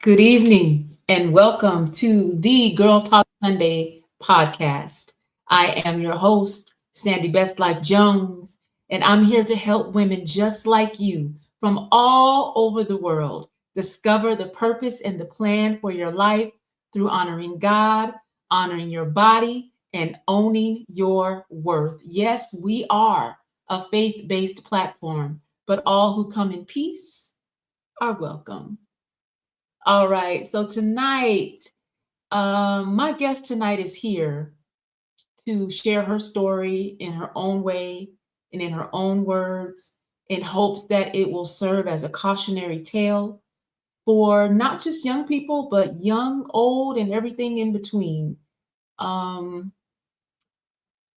Good evening and welcome to the Girl Talk Sunday podcast. I am your host, Sandy Best Life Jones, and I'm here to help women just like you from all over the world discover the purpose and the plan for your life through honoring God, honoring your body, and owning your worth. Yes, we are a faith based platform, but all who come in peace are welcome. All right. So tonight, my guest tonight is here to share her story in her own way and in her own words, in hopes that it will serve as a cautionary tale for not just young people, but young, old, and everything in between. Um,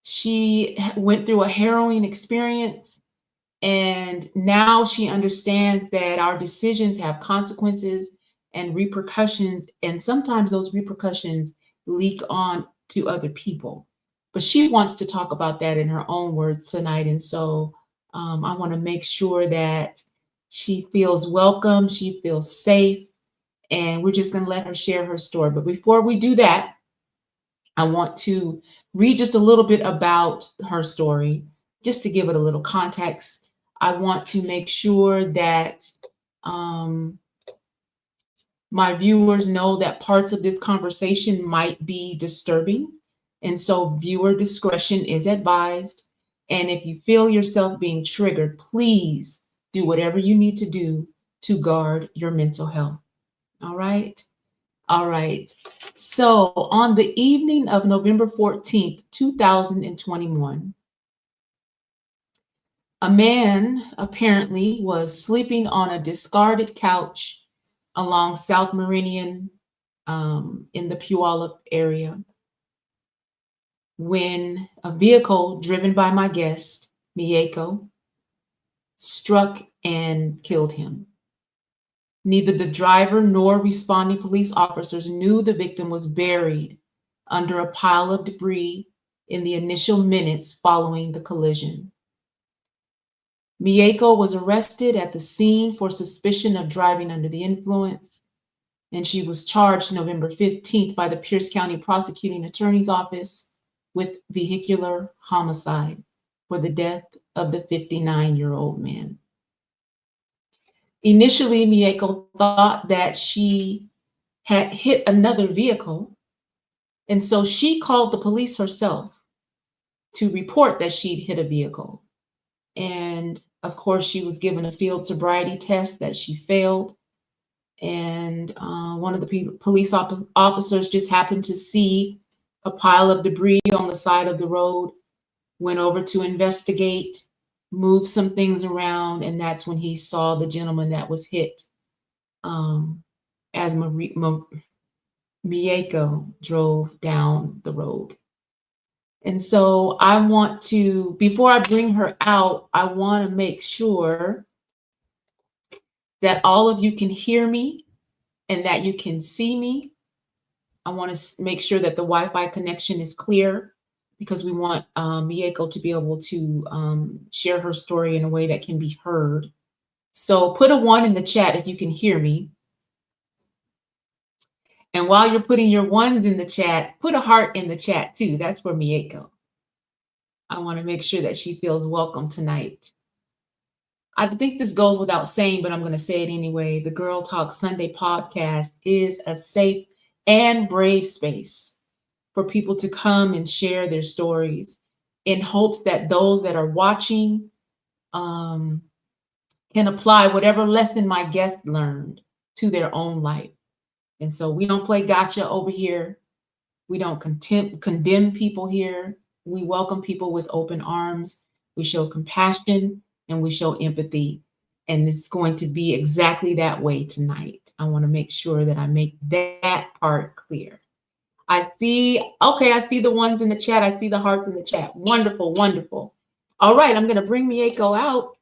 she went through a harrowing experience, and now she understands that our decisions have consequences and repercussions, and sometimes those repercussions leak on to other people. but she wants to talk about that in her own words tonight. And so I want to make sure that she feels welcome, she feels safe, and we're just going to let her share her story. But before we do that, I want to read just a little bit about her story, just to give it a little context. I want to make sure that um, my viewers know that parts of this conversation might be disturbing. And so viewer discretion is advised. And if you feel yourself being triggered, please do whatever you need to do to guard your mental health. All right. All right. So on the evening of November 14th, 2021, a man apparently was sleeping on a discarded couch along South Meridian in the Puyallup area when a vehicle driven by my guest, Miyeko, struck and killed him. Neither the driver nor responding police officers knew the victim was buried under a pile of debris in the initial minutes following the collision. Miyeko was arrested at the scene for suspicion of driving under the influence, and she was charged November 15th by the Pierce County Prosecuting Attorney's Office with vehicular homicide for the death of the 59-year-old man. Initially, Miyeko thought that she had hit another vehicle, and so she called the police herself to report that she'd hit a vehicle. And of course, she was given a field sobriety test that she failed. And one of the police officers just happened to see a pile of debris on the side of the road, went over to investigate, moved some things around, and that's when he saw the gentleman that was hit as Miyeko drove down the road. And so I want to, before I bring her out, I want to make sure that all of you can hear me and that you can see me. I want to make sure that the Wi-Fi connection is clear because we want Miyeko to be able to share her story in a way that can be heard. So put a 1 in the chat if you can hear me. And while you're putting your 1s in the chat, put a heart in the chat too. That's for Miyeko. I want to make sure that she feels welcome tonight. I think this goes without saying, but I'm going to say it anyway. The Girl Talk Sunday podcast is a safe and brave space for people to come and share their stories in hopes that those that are watching can apply whatever lesson my guest learned to their own life. And so we don't play gotcha over here. We don't condemn people here. We welcome people with open arms. We show compassion and we show empathy. And it's going to be exactly that way tonight. I want to make sure that I make that part clear. I see the ones in the chat. I see the hearts in the chat. Wonderful, wonderful. All right, I'm going to bring Miyeko out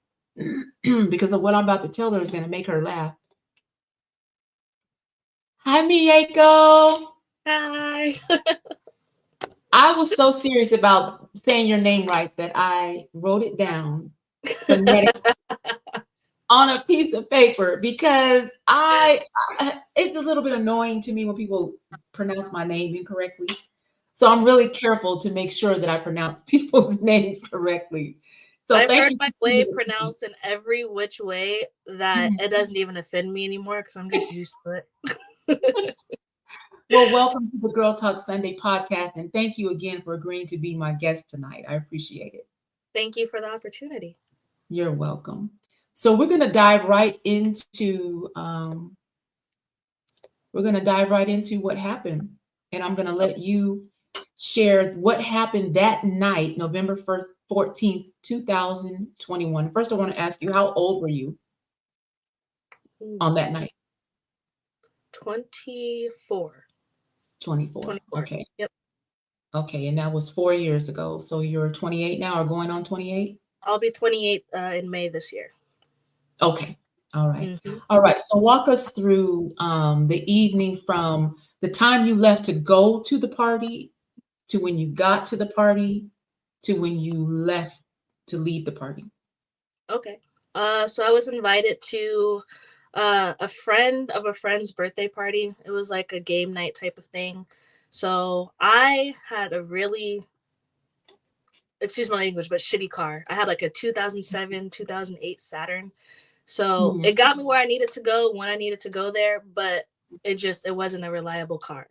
because of what I'm about to tell her is going to make her laugh. Hi, Miyeko. Hi. I was so serious about saying your name right that I wrote it down phonetically on a piece of paper because it's a little bit annoying to me when people pronounce my name incorrectly. So I'm really careful to make sure that I pronounce people's names correctly. So I've thank heard you. my way pronounced in every which way that it doesn't even offend me anymore because I'm just used to it. Well, welcome to the Girl Talk Sunday podcast, and thank you again for agreeing to be my guest tonight. I appreciate it. Thank you for the opportunity. You're welcome. So we're going to dive right into what happened, and I'm going to let you share what happened that night, November 14th, 2021. First, I want to ask you, how old were you on that night? 24. 24. 24. Okay. Yep. Okay, and that was 4 years ago. So you're 28 now or going on 28? I'll be 28 in May this year. Okay. All right. Mm-hmm. All right. So walk us through the evening from the time you left to go to the party to when you got to the party to when you left to leave the party? Okay. So I was invited to a friend of a friend's birthday party. It was like a game night type of thing. So I had a really, excuse my language, but shitty car. I had like a 2007, 2008 Saturn. So Mm, it got me where I needed to go when I needed to go there, but it wasn't a reliable car.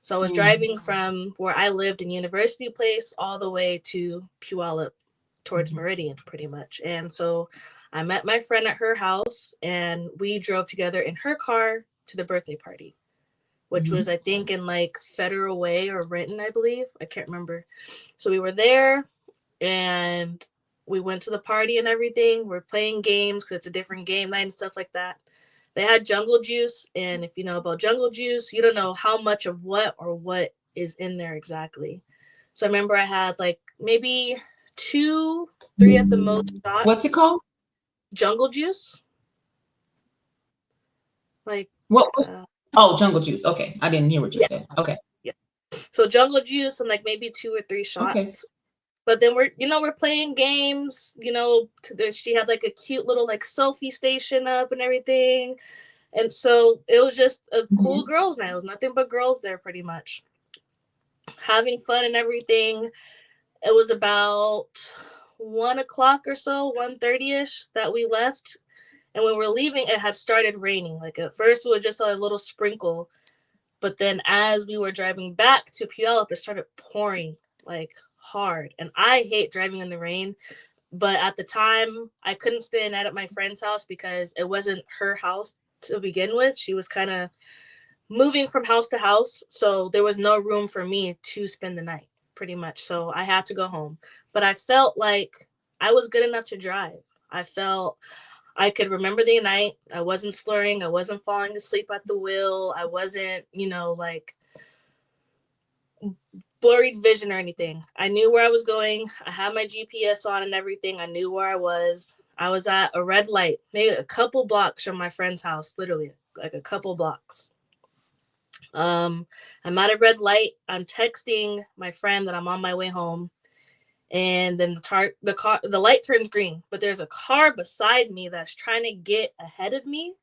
So I was mm, driving from where I lived in University Place all the way to Puyallup towards mhm, Meridian pretty much. And so I met my friend at her house and we drove together in her car to the birthday party, which mhm, was I think in like Federal Way or Renton, I believe. I can't remember. So we were there and we went to the party and everything. We're playing games because it's a different game night and stuff like that. They had jungle juice, and if you know about jungle juice, you don't know how much of what or what is in there exactly. So I remember I had like maybe two, three at the most What's it shots. called? Jungle juice, like What was uh, Oh, jungle juice. Okay. I didn't hear what you yeah, said. Okay. yeah. So jungle juice and like maybe two or three Okay. shots. But then we're playing games. She had like a cute little like selfie station up and everything. And so it was just a cool Mhm, girls' night. It was nothing but girls there pretty much. Having fun and everything. It was about 1 o'clock or so, 1:30ish that we left. And when we were leaving, it had started raining. Like at first it was just a little sprinkle. But then as we were driving back to Puyallup, it started pouring like hard. And I hate driving in the rain. But at the time, I couldn't stay the night at my friend's house because it wasn't her house to begin with. She was kind of moving from house to house. So there was no room for me to spend the night, pretty much. So I had to go home. But I felt like I was good enough to drive. I felt I could remember the night. I wasn't slurring. I wasn't falling asleep at the wheel. I wasn't, like blurred vision or anything. I knew where I was going. I had my GPS on and everything. I knew where I was. I was at a red light, maybe a couple blocks from my friend's house, literally like a couple blocks. Um, I'm at a red light. I'm texting my friend that I'm on my way home, and then the light turns green, but there's a car beside me that's trying to get ahead of me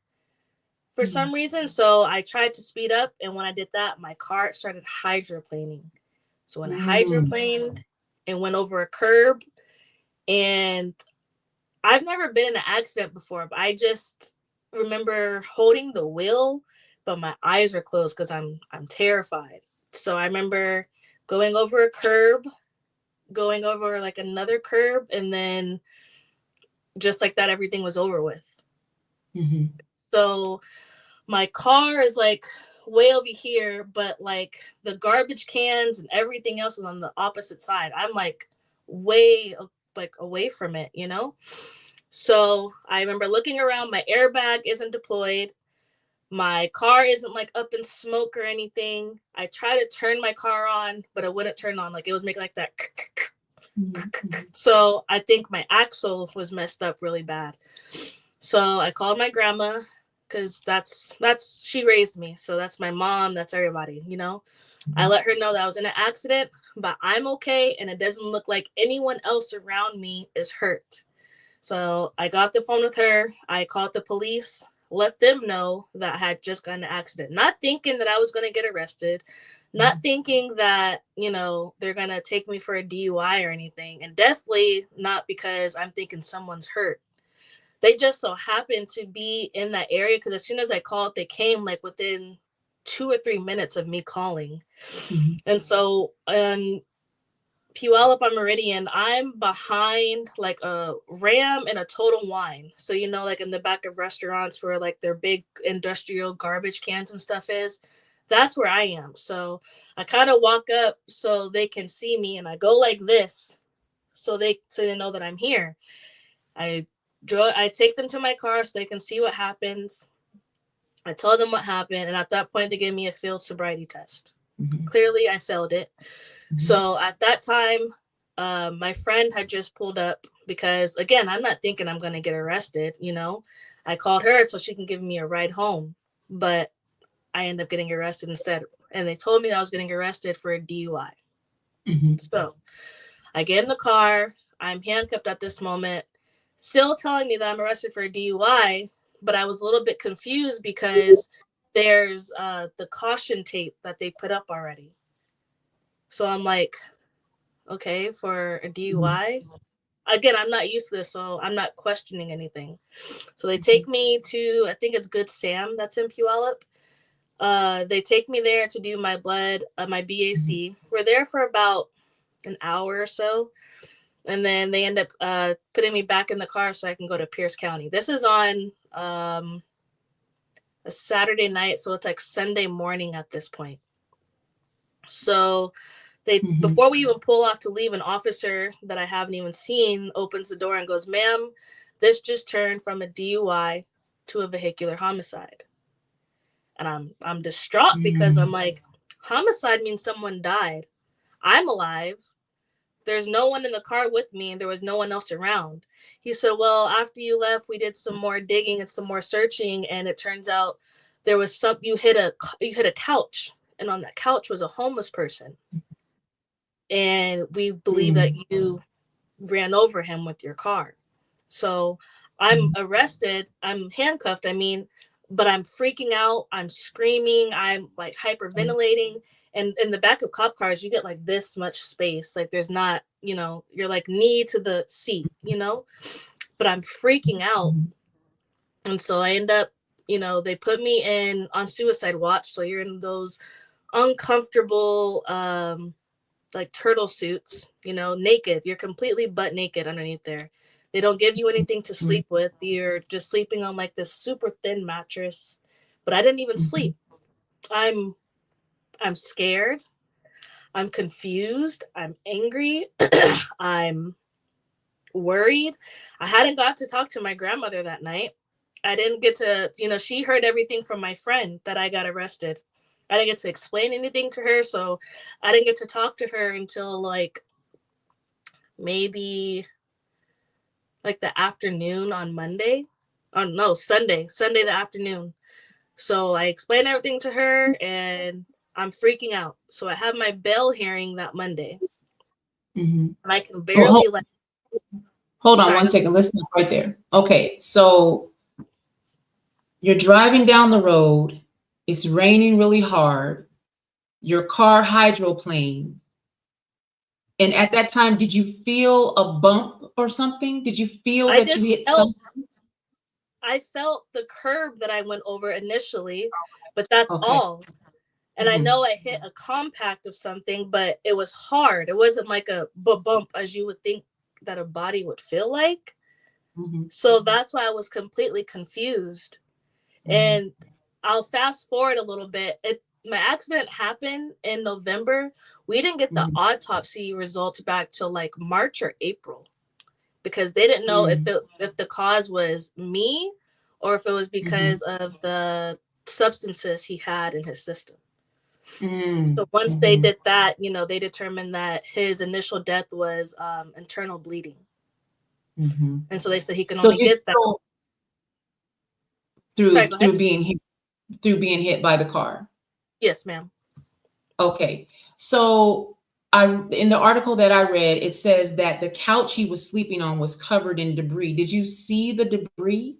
for mhm, some reason. So I tried to speed up, and when I did that, my car started hydroplaning. So when it mm, hydroplaned, it went over a curb, and I've never been in an accident before, but I just remember holding the wheel, but my eyes are closed because I'm terrified. So I remember going over a curb, going over like another curb, and then just like that, everything was over with. mhm, So my car is like way over here, but like the garbage cans and everything else is on the opposite side. I'm like way like away from it. So I remember looking around, my airbag isn't deployed. My car isn't like up in smoke or anything. I tried to turn my car on, but it wouldn't turn on. Like it was making like that. mhm, mhm, So I think my axle was messed up really bad. So I called my grandma because that's she raised me. So that's my mom. That's everybody. I mhm, let her know that I was in an accident, but I'm okay, and it doesn't look like anyone else around me is hurt. So I got the phone with her. I called the police, let them know that I had just gotten in an accident, not thinking that I was going to get arrested, not mhm, thinking that, they're going to take me for a DUI or anything. And definitely not because I'm thinking someone's hurt. They just so happened to be in that area because as soon as I called, they came like within 2 or 3 minutes of me calling. mhm, And so, Puyallup on Meridian, I'm behind like a Ram and a Total Wine. So like in the back of restaurants where like their big industrial garbage cans and stuff is, that's where I am. So I kind of walk up so they can see me, and I go like this so they know that I'm here. I take them to my car so they can see what happens. I tell them what happened, and at that point they gave me a field sobriety test. mhm, Clearly, I failed it. mhm, So at that time, my friend had just pulled up because, again, I'm not thinking I'm going to get arrested. I called her so she can give me a ride home, but I ended up getting arrested instead. And they told me that I was getting arrested for a DUI. So I get in the car. I'm handcuffed at this moment, still telling me that I'm arrested for a DUI, but I was a little bit confused because there's the caution tape that they put up already. So I'm like, okay, for a DUI. Again, I'm not used to this, so I'm not questioning anything. So they take me to, I think it's Good Sam that's in Puyallup. They take me there to do my blood, my BAC. We're there for about an hour or so. And then they end up putting me back in the car so I can go to Pierce County. This is on a Saturday night, so it's like Sunday morning at this point. So they before we even pull off to leave, an officer that I haven't even seen opens the door and goes, "Ma'am, this just turned from a DUI to a vehicular homicide." And I'm distraught because I'm like, homicide means someone died. I'm alive. There's no one in the car with me, and there was no one else around. He said, "Well, after you left, we did some more digging and some more searching, and it turns out there was you hit a couch, and on that couch was a homeless person, and we believe that you ran over him with your car." So I'm arrested. I'm handcuffed. I mean, but I'm freaking out. I'm screaming. I'm like hyperventilating. And in the back of cop cars, you get like this much space. Like there's not, you're like knee to the seat, but I'm freaking out. And so I end up, they put me in on suicide watch. So you're in those uncomfortable, like turtle suits, naked. You're completely butt naked underneath there. They don't give you anything to sleep with. You're just sleeping on like this super thin mattress. But I didn't even sleep. I'm scared. I'm confused. I'm angry. I'm worried. I hadn't got to talk to my grandmother that night. I didn't get to, she heard everything from my friend that I got arrested. I didn't get to explain anything to her. So I didn't get to talk to her until like maybe like the afternoon on Monday. Oh no, Sunday the afternoon. So I explained everything to her and I'm freaking out. So I have my bail hearing that Monday. And I can barely hold on one second. Let's stop right there. Okay, so you're driving down the road. It's raining really hard. Your car hydroplanes. And at that time, did you feel a bump or something? Did you feel that you hit something? I felt the curb that I went over initially, but that's all. And I know I hit a compact of something, but it was hard. It wasn't like a bump as you would think that a body would feel like. So that's why I was completely confused. And I'll fast forward a little bit. My accident happened in November. We didn't get the autopsy results back till like March or April because they didn't know if the cause was me or if it was because of the substances he had in his system. So once they did that, they determined that his initial death was internal bleeding. And so they said he can only get that through being hit by the car. Yes, ma'am. Okay. So in the article that I read, it says that the couch he was sleeping on was covered in debris. Did you see the debris?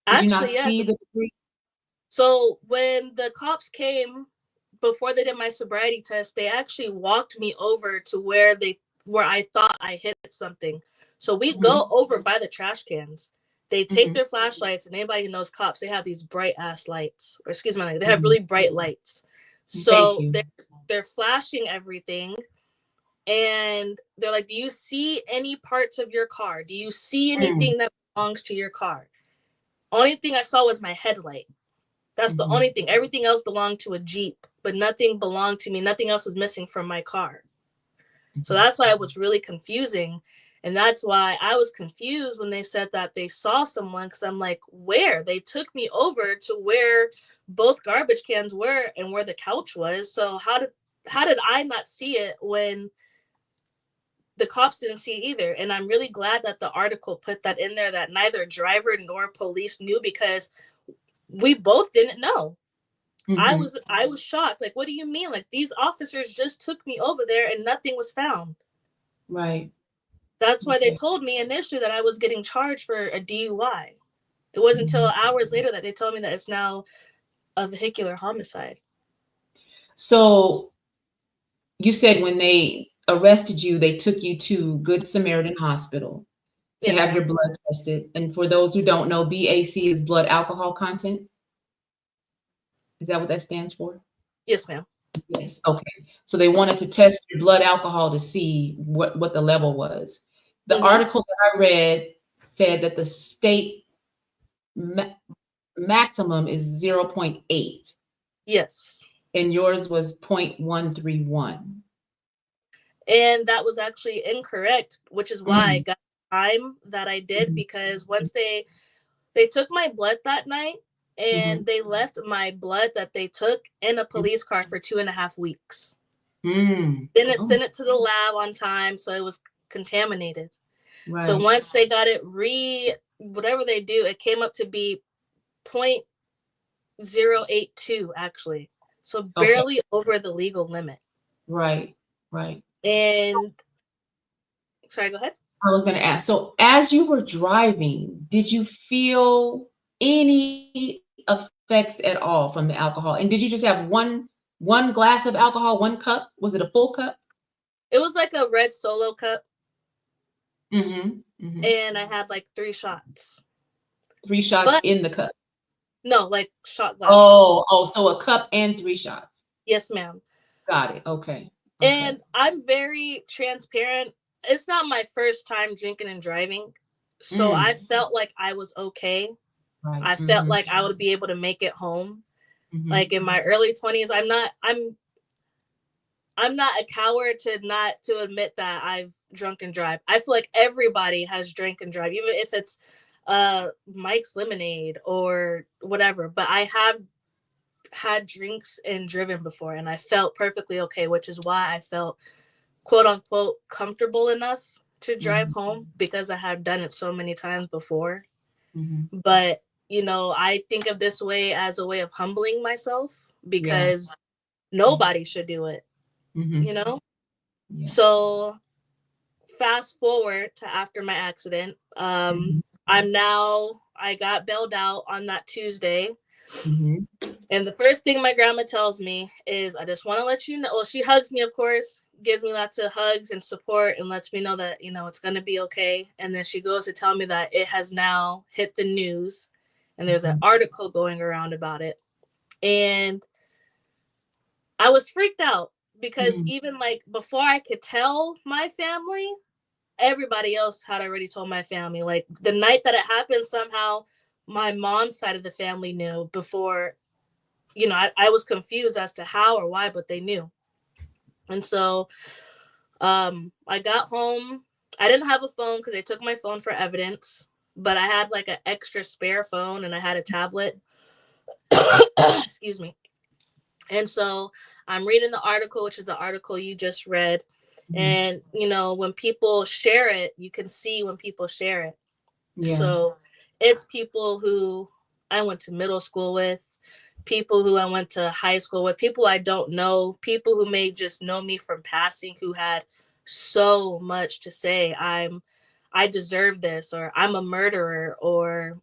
Did you not see the debris? So when the cops came, before they did my sobriety test, they actually walked me over to where I thought I hit something. So we go over by the trash cans. They take their flashlights, and anybody who knows cops, they have these bright ass lights, or excuse me, they have really bright lights. So they're flashing everything, and they're like, "Do you see any parts of your car? Do you see anything that belongs to your car?" Only thing I saw was my headlight. That's the only thing. Everything else belonged to a Jeep, but nothing belonged to me. Nothing else was missing from my car. So that's why it was really confusing. And that's why I was confused when they said that they saw someone, because I'm like, where? They took me over to where both garbage cans were and where the couch was. So how did I not see it when the cops didn't see it either? And I'm really glad that the article put that in there, that neither driver nor police knew, because we both didn't know. I Mm-hmm. was I was shocked. Like, what do you mean? Like, these officers just took me over there and nothing was found. Right. That's why they Okay. told me initially that I was getting charged for a DUI. It wasn't until Mhm. hours later that they told me that it's now a vehicular homicide. So you said when they arrested you, they took you to Good Samaritan Hospital to Yes, have your ma'am. blood tested. And for those who don't know, BAC is blood alcohol content. Is that what that stands for? Yes, ma'am. Yes. Okay. So they wanted to test your blood alcohol to see what the level was. The Mm-hmm. article that I read said that the state ma- maximum is 0.8 Yes. and yours was 0.131. And that was actually incorrect, which is why I Mm, got the time that I did, mhm, because once they took my blood that night, mhm, and they left my blood that they took in a police car for 2.5 weeks. mm. Didn't Oh, send it to the lab on time, so it was contaminated. So right. once they got it whatever they do, it came up to be 0.082 actually. So Okay. barely over the legal limit. Right. Right. And sorry, go ahead. I was going to ask. So, as you were driving, did you feel any effects at all from the alcohol? And did you just have one glass of alcohol, one cup? Was it a full cup? It was like a red solo cup, Mm-hmm. Mm-hmm. and I had like 3 shots. Three shots But in the cup. no, like shot glasses. Oh, so a cup and three shots. Yes, ma'am. Got it. Okay. Okay. And I'm very transparent. It's not my first time drinking and driving. So I Mm. felt like I was okay. Right. I felt Mm-hmm. like I would be able to make it home. Mm-hmm. Like in my early 20s, I'm not a coward to admit that I've drunk and drive. I feel like everybody has drank and drive, even if it's Mike's Lemonade or whatever. But I have had drinks and driven before, and I felt perfectly okay, which is why I felt quote unquote comfortable enough to drive Mm-hmm. home, because I have done it so many times before. Mm-hmm. But I think of this way as a way of humbling myself, Yeah. because Yeah. nobody should do it, Mm-hmm. you know? Yeah. So fast forward to after my accident. Mm-hmm. I got bailed out on that Tuesday. Mm-hmm. And the first thing my grandma tells me is, I just want to let you know. Well, she hugs me, of course, gives me lots of hugs and support, and lets me know that, it's going to be okay. And then she goes to tell me that it has now hit the news, and there's an Mm-hmm. article going around about it. And I was freaked out, because Mm. even like before I could tell my family, everybody else had already told my family. Like the night that it happened, somehow my mom's side of the family knew before. I was confused as to how or why, but they knew. And so I got home. I didn't have a phone because they took my phone for evidence, but I had like an extra spare phone, and I had a tablet. Excuse me. And so I'm reading the article, which is the article you just read. Mhm. And, when people share it, you can see when people share it. Yeah. So it's people who I went to middle school with, people who I went to high school with, people I don't know, people who may just know me from passing, who had so much to say. I deserve this, or I'm a murderer, or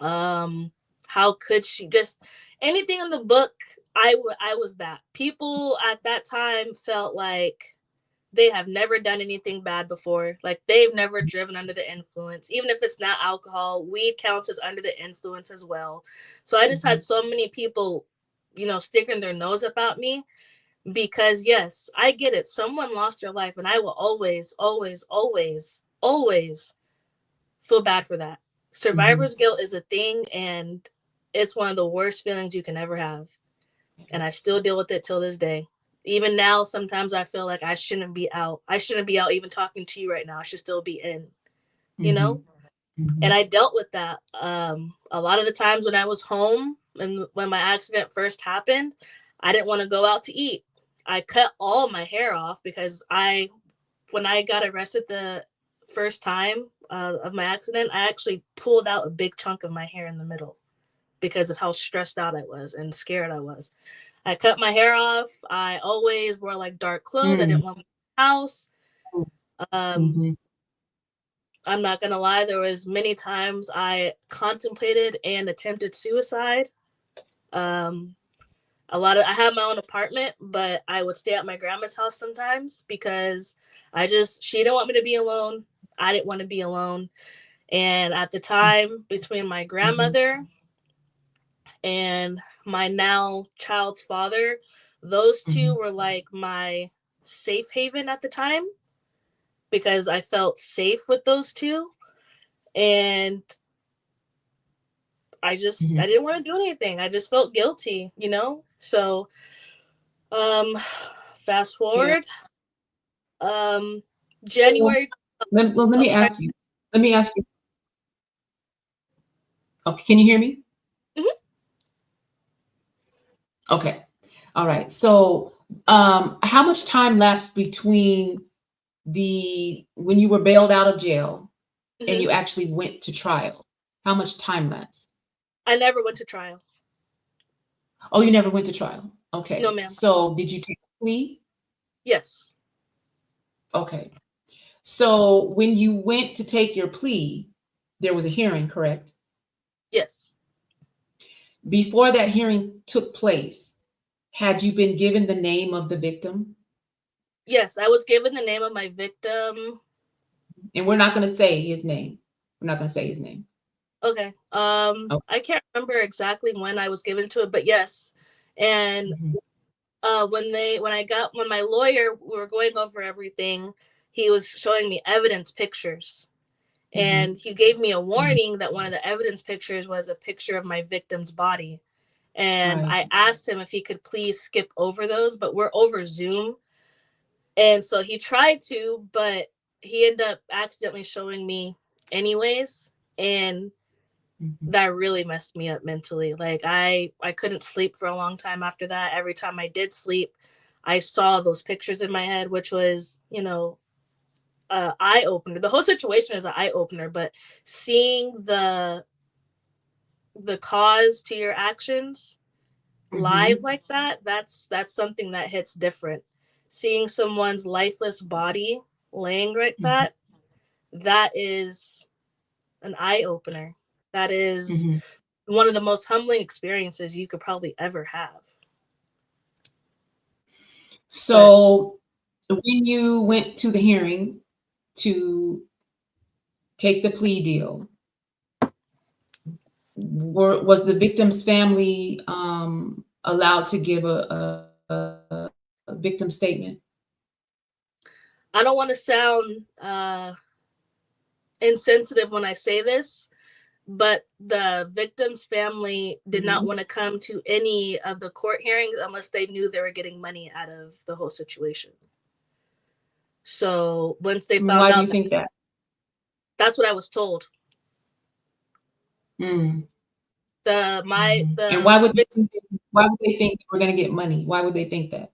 how could she, just anything in the book. I was that. People at that time felt like they have never done anything bad before. Like they've never driven under the influence. Even if it's not alcohol, weed counts as under the influence as well. So I just Mhm. had so many people, sticking their nose about me, because yes, I get it. Someone lost their life, and I will always, always, always, always feel bad for that. Mhm. Survivor's guilt is a thing, and it's one of the worst feelings you can ever have. And I still deal with it till this day. Even now, sometimes I feel like I shouldn't be out. I shouldn't be out even talking to you right now. I should still be in, you know? Mhm. And Mhm. I dealt with that. A lot of the times when I was home and when my accident first happened, I didn't want to go out to eat. I cut all my hair off, because when I got arrested the first time of my accident, I actually pulled out a big chunk of my hair in the middle. because of how stressed out I was and scared I was. I cut my hair off. I always wore like dark clothes. I Mm. didn't want to leave the house. Um, Mhm. I'm not gonna lie, there was many times I contemplated and attempted suicide. Um, I had my own apartment, but I would stay at my grandma's house sometimes because she didn't want me to be alone. I didn't want to be alone. And at the time, between my Mhm. grandmother and my now child's father, those two Mhm. were like my safe haven at the time because I felt safe with those two. And I Mhm. didn't want to do anything. I just felt guilty, you know? So, um, fast Yeah. forward, um, So January. let Oh, me sorry. ask you. Let me ask you. Okay, can you hear me? Mhm. Okay. All right. So, how much time lapsed between the when you were bailed out of jail and Mhm. you actually went to trial? How much time lapsed? I never went to trial. Oh, you never went to trial. No, Okay. ma'am. So, did you take a plea? Yes. Okay. So, when you went to take your plea, there was a hearing, correct? Yes. Before that hearing took place, had you been given the name of the victim? Yes. I was given the name of my victim. And we're not going to say his name. We're not going to say his name. Okay. Okay. I can't remember exactly when I was given to it, but yes. And Mhm. when my lawyer, we were going over everything, he was showing me evidence pictures. And Mhm. he gave me a Mhm. warning that one of the evidence pictures was a picture of my victim's body. And Right. I asked him if he could please skip over those, but we're over Zoom. And so he tried to, but he ended up accidentally showing me anyways. And Mhm. that really messed me up mentally. Like I couldn't sleep for a long time after that. Every time I did sleep, I saw those pictures in my head, which was, eye opener. The whole situation is an eye opener, but seeing the cause to your actions live Mhm. like that, that's something that hits different. Seeing someone's lifeless body laying like Mhm. that is an eye opener. That is Mhm. one of the most humbling experiences you could probably ever have. But So, when you went to the hearing to take the plea deal, was the victim's family allowed to give a victim statement? I don't want to sound insensitive when I say this, but the victim's family did not Mhm. want to come to any of the court hearings unless they knew they were getting money out of the whole situation. So once they found Why do you out, think that? that's what I was told. Mm. The my Mhm. And the why would they think we're gonna get money? Why would they think that?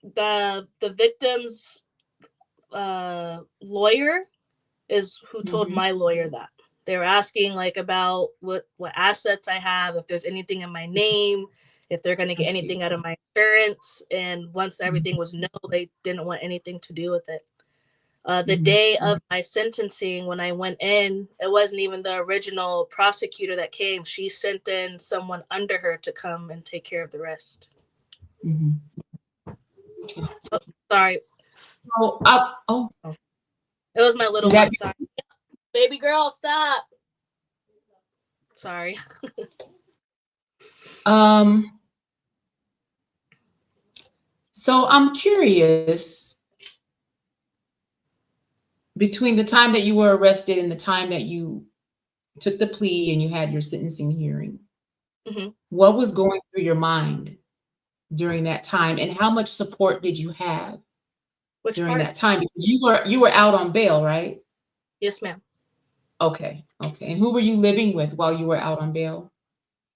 the victim's lawyer is who told Mhm. my lawyer that. They were asking like about what assets I have, if there's anything in my name, if they're going to I get see. anything out of my insurance. And once everything Mhm. was no, they didn't want anything to do with it. The Mhm. day of Mhm. my sentencing, when I went in, it wasn't even the original prosecutor that came. She sent in someone under her to come and take care of the rest. Mhm. Okay. Sorry. Oh, Oh, it was my is little that one. Sorry. Baby girl, stop. Sorry. um, so I'm curious, between the time that you were arrested and the time that you took the plea and you had your sentencing hearing, Hmm. what was going through your mind during that time, and how much support did you have Which during part? that time? Because you were out on bail, right? Yes, ma'am. Okay, okay. And who were you living with while you were out on bail?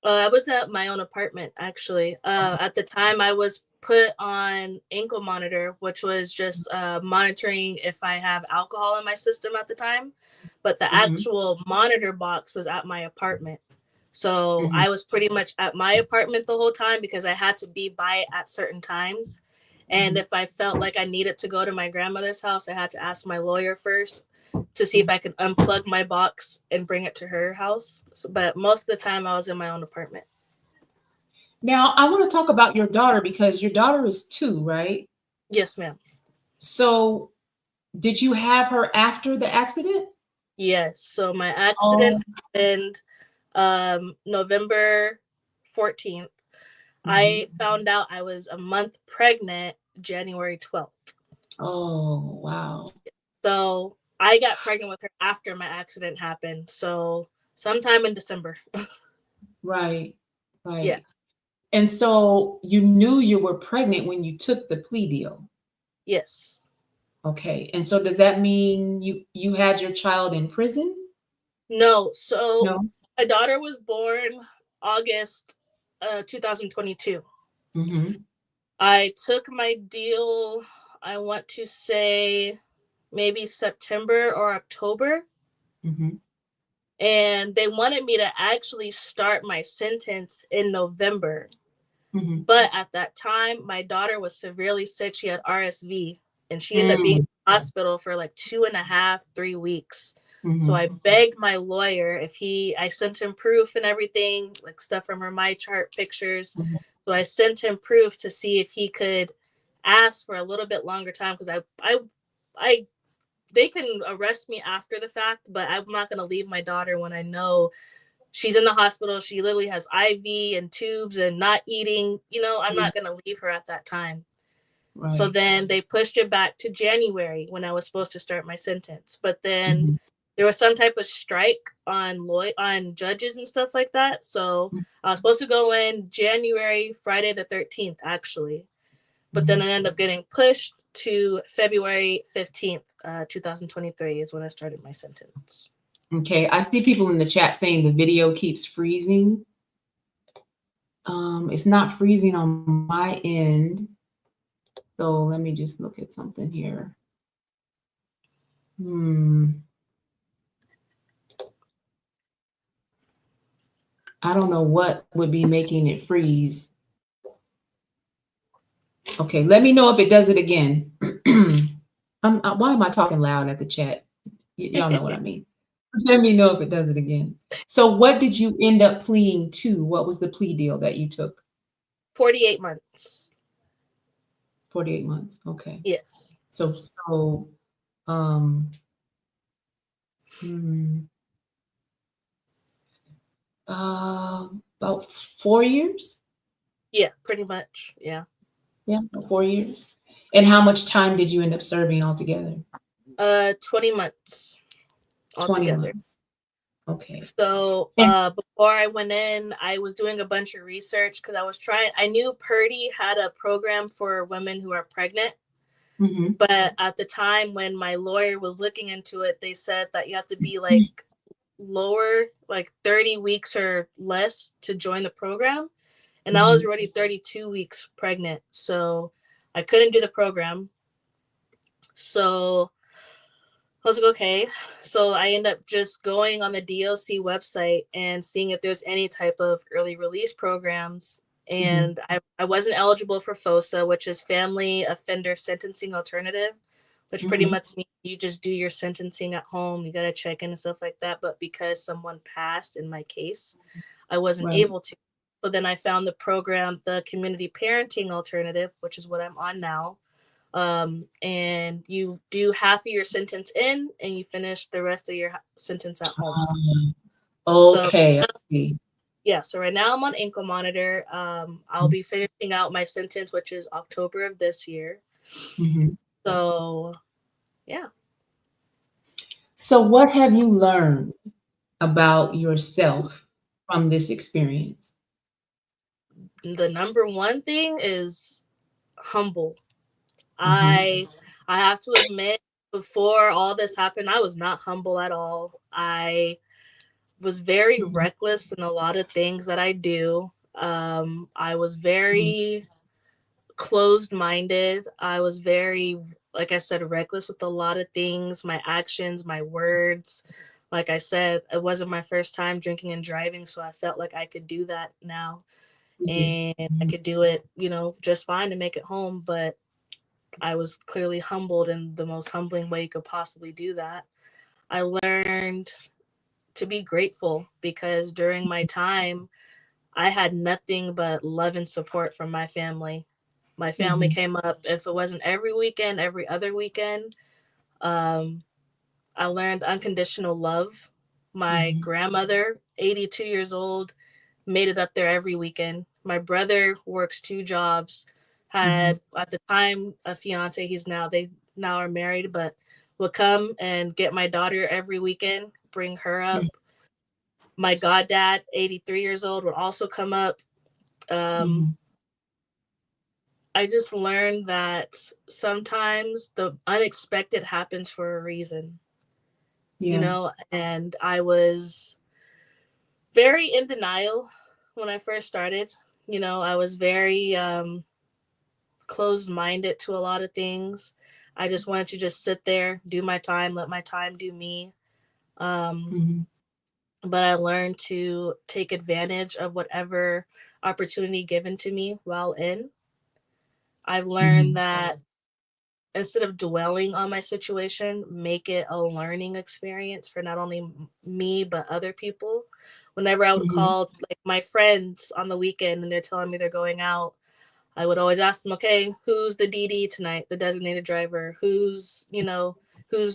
I was at my own apartment actually. At the time, I was put on ankle monitor, which was just monitoring if I have alcohol in my system at the time. But the Mhm. actual monitor box was at my apartment. So Mhm. I was pretty much at my apartment the whole time because I had to be by it at certain times. And Mhm. if I felt like I needed to go to my grandmother's house, I had to ask my lawyer first to see if Mhm. I could unplug my box and bring it to her house. So, but most of the time I was in my own apartment. Now, I want to talk about your daughter because your daughter is 2, right? Yes, ma'am. So, did you have her after the accident? Yes. So my accident Oh. happened November 14th. Mhm. I found out I was a month pregnant January 12th. Oh, wow. So I got pregnant with her after my accident happened. So sometime in December. Right. Right. Yes. And so you knew you were pregnant when you took the plea deal. Yes. Okay. And so does that mean you had your child in prison? No. So No. my daughter was born August 2022. Mhm. I took my deal, I want to say maybe September or October. Mhm. And they wanted me to actually start my sentence in November. Mhm. But at that time, my daughter was severely sick. She had RSV and she ended up being in Mm. the hospital for like 2.5, 3 weeks. So I Mhm. begged my lawyer if I sent him proof and everything, like stuff from her My Chart pictures. Mhm. So I sent him proof to see if he could ask for a little bit longer time because I, they can arrest me after the fact, but I'm not going to leave my daughter when I know she's in the hospital. She literally has IV and tubes and not eating. I'm Mhm. not going to leave her at that time. So Right. then they pushed it back to January when I was supposed to start my sentence. But then Mhm. there was some type of strike on judges and stuff like that. So I was supposed to go in January, Friday the 13th, actually. But then Mhm. I ended up getting pushed to February 15th, 2023 is when I started my sentence. Okay. I see people in the chat saying the video keeps freezing. It's not freezing on my end. So let me just look at something here. Hmm. I don't know what would be making it freeze. Okay, let me know if it does it again. Why am I talking loud at the chat? Y'all know what I mean. Let me know if it does it again. So, what did you end up pleading to? What was the plea deal that you took? 48 months. 48 months. Okay. Yes. So, um, hmm, about 4 years. Yeah, pretty much. Yeah. Yeah, about 4 years. And how much time did you end up serving altogether? 20 months 20 altogether. months. Okay. So And before I went in, I was doing a bunch of research because I knew Purdy had a program for women who are pregnant. mhm. But at the time when my lawyer was looking into it, they said that you have to be like lower, like 30 weeks or less to join the program. And I was Mhm. already 32 weeks pregnant. So I couldn't do the program. So I was like, okay. So I end up just going on the DLC website and seeing if there's any type of early release programs. Mhm. And I wasn't eligible for FOSA, which is Family Offender Sentencing Alternative, which pretty Mhm. much means you just do your sentencing at home. You got to check in and stuff like that. But because someone passed in my case, I wasn't Right. able to. So then I found the program, the Community Parenting Alternative, which is what I'm on now. And you do half of your sentence in and you finish the rest of your sentence at home. Um, So okay, I see. yeah, so right now I'm on ankle monitor. I'll be finishing out my sentence, which is October of this year. Mhm. So yeah. So, what have you learned about yourself from this experience? The number one thing is humble. Mhm. I have to admit, before all this happened, I was not humble at all. I was very Mhm. reckless in a lot of things that I do. I was Mhm. very closed minded. I was very, like I said, reckless with a lot of things, my actions, my words. Like I said, it wasn't my first time drinking and driving, so I felt like I could do that now, Mhm. and I Mhm. could do it, just fine to make it home. But I was clearly humbled in the most humbling way you could possibly do that. I learned to be grateful because during my time, I had nothing but love and support from my family. My family Mhm. came up, if it wasn't every weekend, every other weekend. Um, I learned unconditional love. My Mhm. grandmother, 82 years old, made it up there every weekend. My brother works two jobs, Mhm. had at the time a fiance. They now are married, but would come and get my daughter every weekend, bring her up. Mhm. My goddad, 83 years old, would also come up. Um, Mhm. I just learned that sometimes the unexpected happens for a reason, Yeah. and I was very in denial when I first started. I was very closed minded to a lot of things. I just wanted to just sit there, do my time, let my time do me. Um, Mhm. but I learned to take advantage of whatever opportunity given to me while in. I learned Mhm. that instead of dwelling on my situation, make it a learning experience for not only me but other people. Whenever I would Mhm. call like my friends on the weekend and they're telling me they're going out, I would always ask them, okay, who's the DD tonight, the designated driver? Who's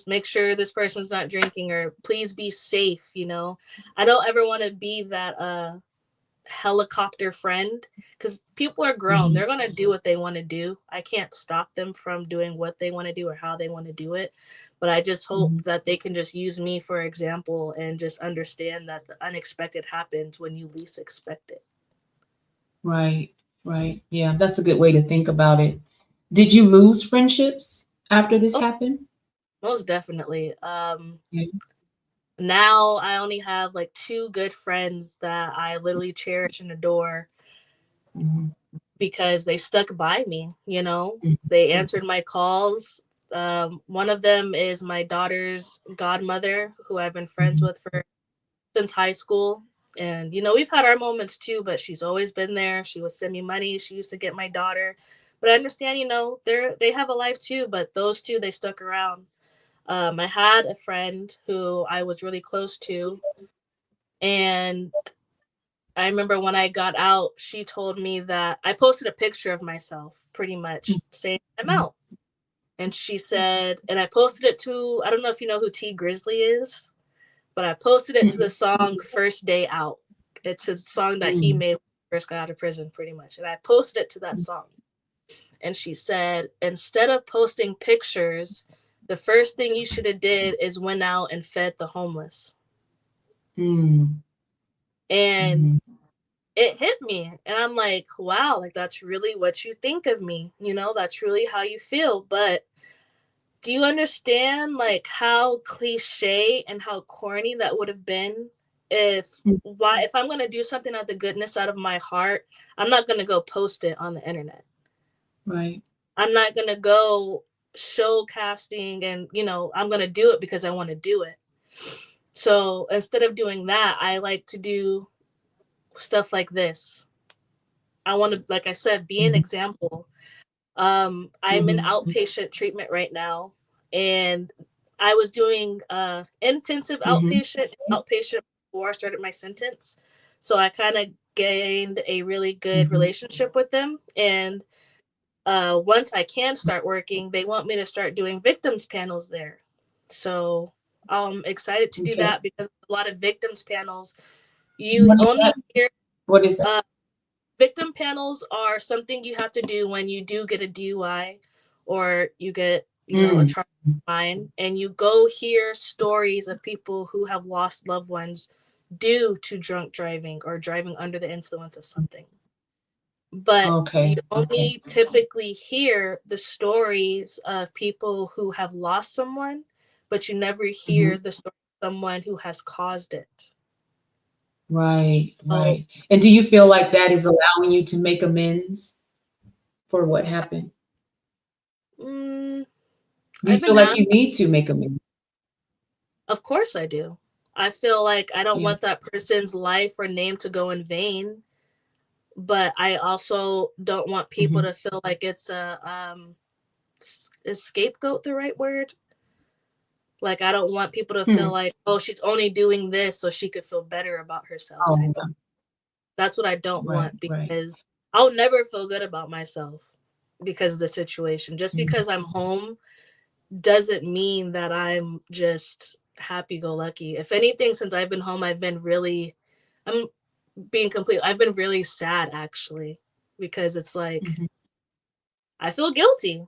make sure this person's not drinking, or please be safe. I don't ever want to be that helicopter friend, because people are grown. Mhm. They're going to do what they want to do. I can't stop them from doing what they want to do or how they want to do it. But I just hope Mhm. that they can just use me for example and just understand that the unexpected happens when you least expect it. Right. Right. Yeah, that's a good way to think about it. Did you lose friendships after this Oh, happened? most definitely. Yeah. Now I only have like two good friends that I literally cherish and adore Mhm. because they stuck by me. Mhm. They answered my calls. One of them is my daughter's godmother, who I've been friends Mhm. with for since high school. And we've had our moments too, but she's always been there. She would send me money. She used to get my daughter. But I understand, they have a life too, but those two, they stuck around. I had a friend who I was really close to, and I remember when I got out, she told me that I posted a picture of myself pretty much saying I'm Mhm. out. And she said, and I posted it to, I don't know if you know who T Grizzly is, but I posted it to the Mhm. song First Day Out. It's a song that he Mhm. made when he first got out of prison, pretty much. And I posted it to that song. And she said, instead of posting pictures, the first thing you should have did is went out and fed the homeless. Mhm. And Mhm. it hit me, and I'm like, wow, like that's really what you think of me, that's really how you feel. But do you understand like how cliche and how corny that would have been Mhm. if I'm going to do something out of the goodness out of my heart, I'm not going to go post it on the internet. Right. I'm not going to go show casting, and I'm going to do it because I want to do it. So instead of doing that, I like to do stuff like this. I want to, like I said, be an Mhm. example. I'm in Mhm. outpatient treatment right now, and I was doing intensive Mhm. outpatient before I started my sentence. So I kind of gained a really good Mhm. relationship with them. And once I can start working, they want me to start doing victims panels there. So I'm excited to do Okay. that because a lot of victims panels, you What is only that? hear What is that? uh, victim panels are something you have to do when you do get a DUI or you get, a Mm. charge fine, and you go hear stories of people who have lost loved ones due to drunk driving or driving under the influence of something. But you Okay. Okay. only typically hear the stories of people who have lost someone, but you never Mhm. hear the story of someone who has caused it. Right. So, Right. And do you feel like that is allowing you to make amends for what happened? mm, Do you I've feel been like asked. you need to make amends? Of course I do. I feel like I don't Yeah. want that person's life or name to go in vain, but I also don't want people Mhm. to feel like it's a is scapegoat the right word? Like I don't want people to feel Hmm. like, oh, she's only doing this so she could feel better about herself Oh, type of. yeah. That's what I don't Right, want right. because I'll never feel good about myself because of the situation. Just Mhm. because I'm home doesn't mean that I'm just happy go lucky. If anything, since I've been home, I'm being complete. I've been really sad actually because it's like Mhm. I feel guilty.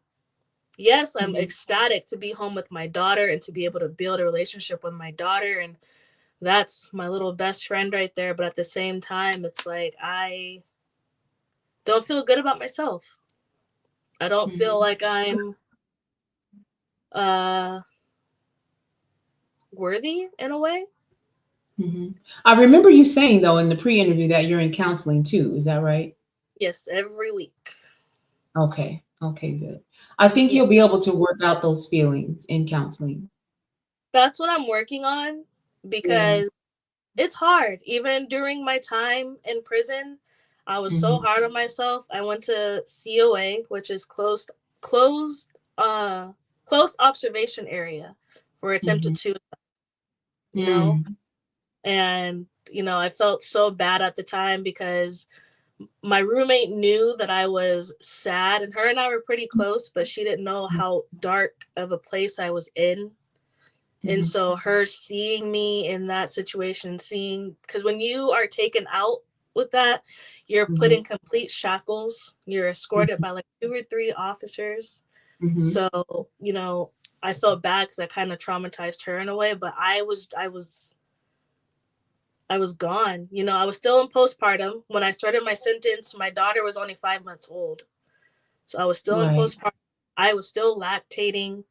Yes, I'm Mhm. ecstatic to be home with my daughter and to be able to build a relationship with my daughter. And that's my little best friend right there. But at the same time, it's like I don't feel good about myself. I don't feel Mhm. like I'm uh worthy in a way. Mhm. I remember you saying though in the pre-interview that you're in counseling too. Is that right? Yes, every week. Okay. Okay, good. I think Yes. you'll be able to work out those feelings in counseling. That's what I'm working on Yeah. because it's hard. Even during my time in prison, I was so Mhm. hard on myself. I went to COA, which is closed uh close observation area for attempted Mhm. suicide, you know? Mm. And I felt so bad at the time because my roommate knew that I was sad and her and I were pretty close, but she didn't know how dark of a place I was in. And Mhm. so her seeing me in that situation, seeing because when you are taken out with that, you're put Mhm. in complete shackles. You're escorted Mhm. by like two or three officers. Mhm. So, I felt bad because I kind of traumatized her in a way, but I was gone. I was still in postpartum. When I started my sentence, my daughter was only 5 months old. So I was still in Right. postpartum. I was still lactating.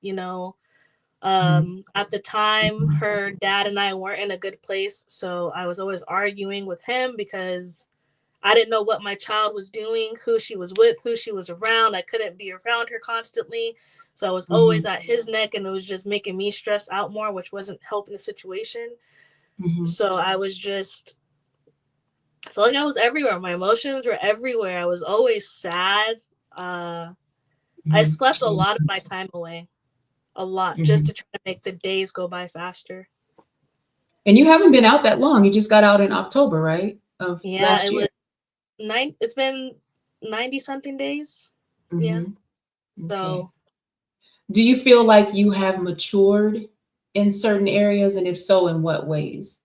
Mhm. At the time, Mhm. her dad and I weren't in a good place. So I was always arguing with him because I didn't know what my child was doing, who she was with, who she was around. I couldn't be around her constantly. So I was always Mhm. at his neck and it was just making me stress out more, which wasn't helping the situation. Mhm. So I felt like I was everywhere. My emotions were everywhere. I was always sad. Uh, I Mhm. slept a lot of my time away, a lot, just Mhm. to try to make the days go by faster. And you haven't been out that long. You just got out in October, right? Of Yeah, last it year. was nine. It's been 90 something days. Yeah. Mhm. Okay. So Do you feel like you have matured in certain areas, and if so, in what ways?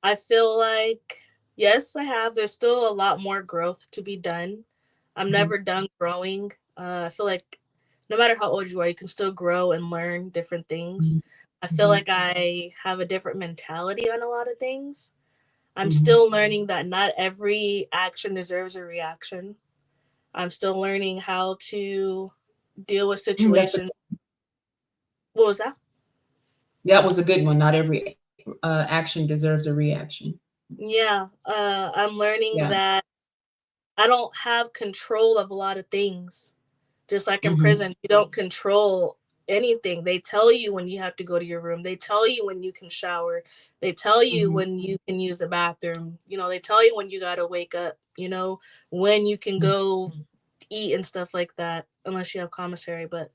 I feel like, yes, I have. There's still a lot more growth to be done. I'm Mhm. never done growing. I feel like no matter how old you are, you can still grow and learn different things. Mhm. I feel Mhm. like I have a different mentality on a lot of things. I'm Mhm. still learning that not every action deserves a reaction. I'm still learning how to deal with That's a situations. What was that? that was a good one. Not every action deserves a reaction. Yeah, I'm learning Yeah. that I don't have control of a lot of things. Just like in Mhm. prison, you don't control anything. They tell you when you have to go to your room. They tell you when you can shower. They tell you Mhm. when you can use the bathroom. They tell you when you got to wake up, when you can go eat and stuff like that, unless you have commissary. But,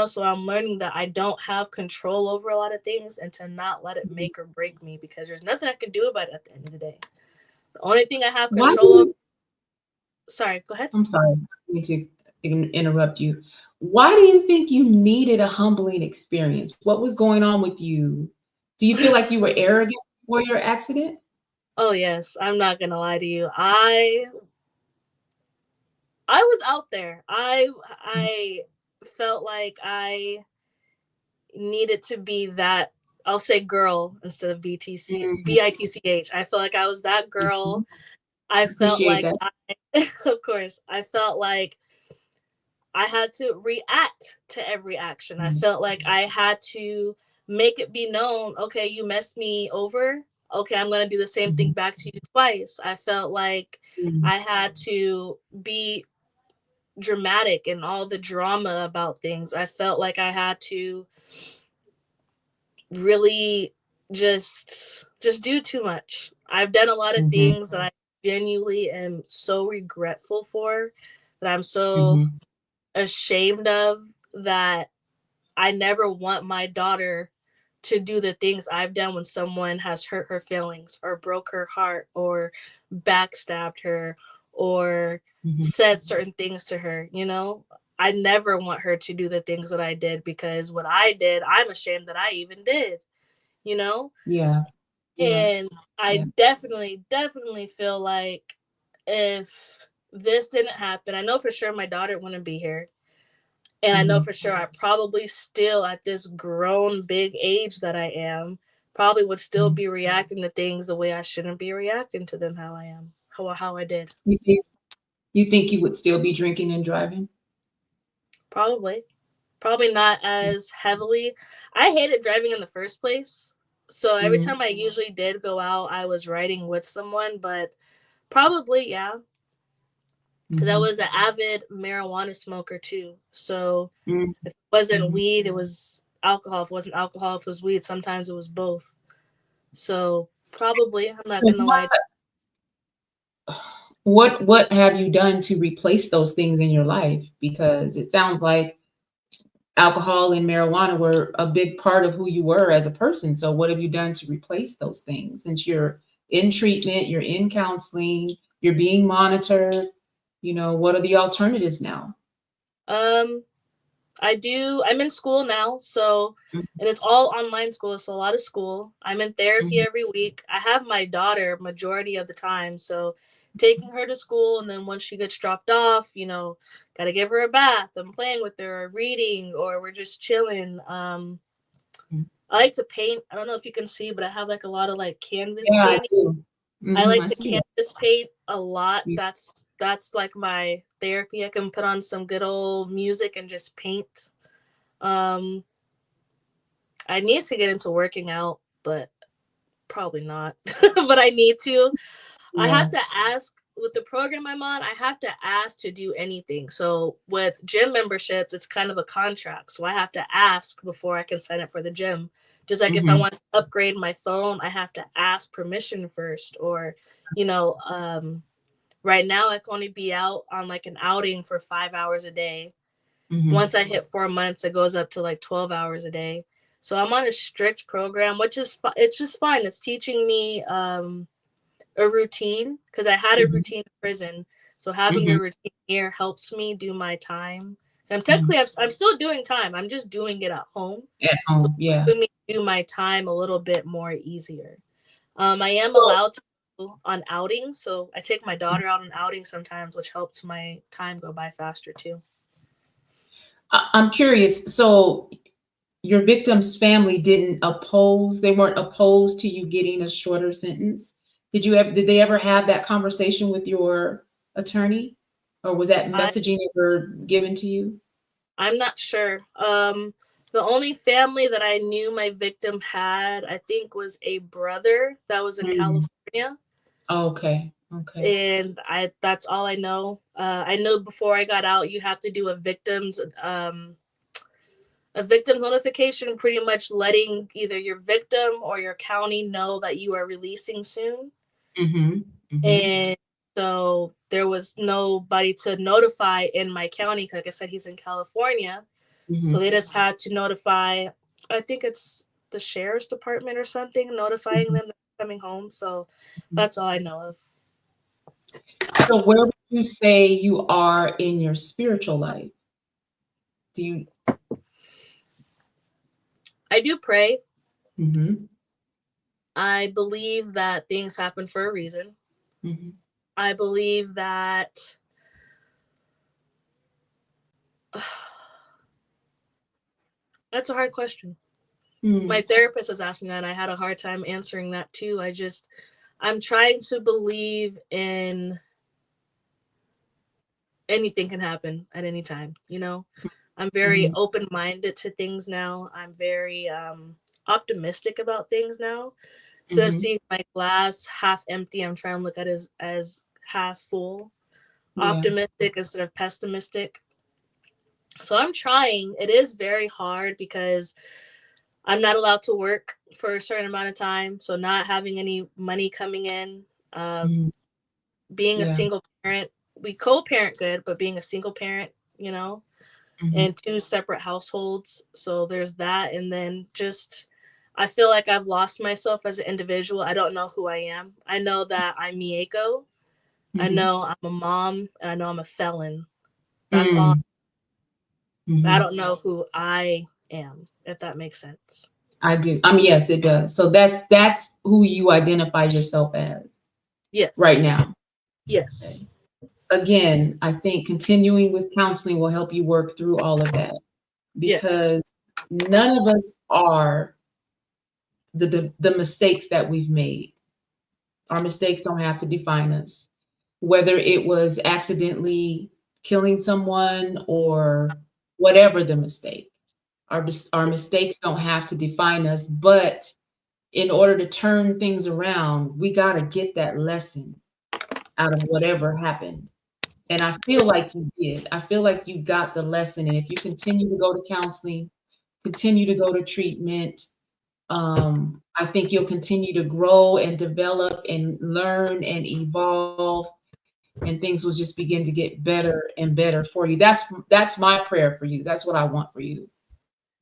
so I'm learning that I don't have control over a lot of things and to not let it Mhm. make or break me because there's nothing I can do about it at the end of the day. The only thing I have Why do control over, you sorry, go ahead. I'm sorry, I need to interrupt you. Why do you think you needed a humbling experience? What was going on with you? Do you feel like you were arrogant before your accident? Oh yes, I'm not gonna lie to you. I was out there. I felt like I needed to be that. I'll say girl instead of Mhm. bitch. I felt like I was that Mhm. girl. I felt Appreciate like that. of course, I felt like I had to react to every action. I Mhm. felt like I had to make it be known, okay, you messed me over. Okay, I'm going to do the same thing Mhm. back to you twice. I felt like Mhm. I had to be dramatic and all the drama about things. I felt like I had to really just just do too much. I've done a lot of Mm-hmm. things that I genuinely am so regretful for, that I'm so Mm-hmm. ashamed of, that I never want my daughter to do the things I've done when someone has hurt her feelings or broke her heart or backstabbed her or Mm-hmm. said certain things to her, you know? I never want her to do the things that I did, because what I did, I'm ashamed that I even did, you know? Yeah. Yeah. And Yeah. I definitely feel like if this didn't happen, I know for sure my daughter wouldn't be here. And I know Mm-hmm. for sure I probably still, at this grown big age that I am, probably would still Mm-hmm. be reacting to things the way I shouldn't be reacting to them, how I am, how I did. You think you would still be drinking and driving? Probably. Probably not as heavily. I hated driving in the first place. So every Mm-hmm. time I usually did go out, I was riding with someone, but probably, yeah. Because I Mm-hmm. was an avid marijuana smoker too. So Mm-hmm. if it wasn't weed, it was alcohol. If it wasn't alcohol, if it was weed, sometimes it was both. So probably, I'm not So gonna lie. what have you done to replace those things in your life? Because it sounds like alcohol and marijuana were a big part of who you were as a person. So what have you done to replace those things? Since you're in treatment, you're in counseling, you're being monitored, what are the alternatives now? Um, I'm in school now, so, and it's all online school, so a lot of school. I'm in therapy Mhm, every week. I have my daughter majority of the time, so taking her to school, and then once she gets dropped off, gotta give her a bath. I'm playing with her, or reading, or we're just chilling. mhm. I like to paint. I don't know if you can see, but I have like a lot of like canvas Yeah, I painting. do. I Mhm, like I to see that. canvas paint a lot. Yeah. That's like my therapy. I can put on some good old music and just paint. Um, I need to get into working out, but probably not. But I need to. I have Yeah. to ask with the program I'm on, I have to ask to do anything. So with gym memberships, it's kind of a contract. So I have to ask before I can sign up for the gym. Just like if I Mhm, want to upgrade my phone, I have to ask permission first. Or, you know, right now I can only be out on like an outing for 5 hours a day. mhm, Once I hit 4 months, it goes up to like 12 hours a day. So I'm on a strict program, which is it's just fine. It's teaching me a routine, because I had a mhm, routine in prison. So having a mhm, routine here helps me do my time. I'm mhm. technically I'm still doing time. I'm just doing it at home. At So home, it's yeah. helping me do my time a little bit more easier. I am So allowed to go on outings, so I take my daughter out on outings sometimes, which helps my time go by faster too. I'm curious. So your victim's family they weren't opposed to you getting a shorter sentence. Did they ever have that conversation with your attorney? Or was that I messaging ever given to you? I'm not sure. The only family that I knew my victim had, I think, was a brother that was in Mm. California, Okay. Okay. and I that's all I know. I know before I got out, you have to do a victim's notification, pretty much letting either your victim or your county know that you are releasing soon. Mhm. Mhm. And so there was nobody to notify in my county. Like I said, he's in California. So Mhm. they just had to notify, I think it's the sheriff's department or something, notifying Mhm. them that they're coming home. So Mhm. that's all I know of. So where would you say you are in your spiritual life? Do you I do pray. Mhm. I believe that things happen for a reason. Mhm. I believe that that's a hard question. My Mm. therapist has asked me that, and I had a hard time answering that too. I'm trying to believe in anything can happen at any time, you know? I'm very Mhm. open minded to things now. I'm very optimistic about things now. So Mhm. seeing my glass half empty, I'm trying to look at it as half full, Yeah. optimistic instead of pessimistic. So I'm trying. It is very hard because I'm not allowed to work for a certain amount of time, so not having any money coming in, uh, Mhm. being a Yeah. single parent. We co-parent good, but being a single parent, you know, Mhm. and two separate households. So there's that. And then just, I feel like I've lost myself as an individual. I don't know who I am. I know that I'm Miyeko. I Mhm. know I'm a mom, and I know I'm a felon. That's all. Mm. I Mhm. don't know who I am, if that makes sense. I do. Yes, it does. So that's who you identify yourself as Yes. right now. Yes. Okay. Again, I think continuing with counseling will help you work through all of that Yes. because none of us are the mistakes that we've made. Our mistakes don't have to define us. Whether it was accidentally killing someone or whatever the mistake, our mistakes don't have to define us. But in order to turn things around, we got to get that lesson out of whatever happened. And I feel like you did. I feel like you got the lesson. And if you continue to go to counseling, continue to go to treatment, I think you'll continue to grow and develop and learn and evolve, and things will just begin to get better and better for you. That's my prayer for you. That's what I want for you.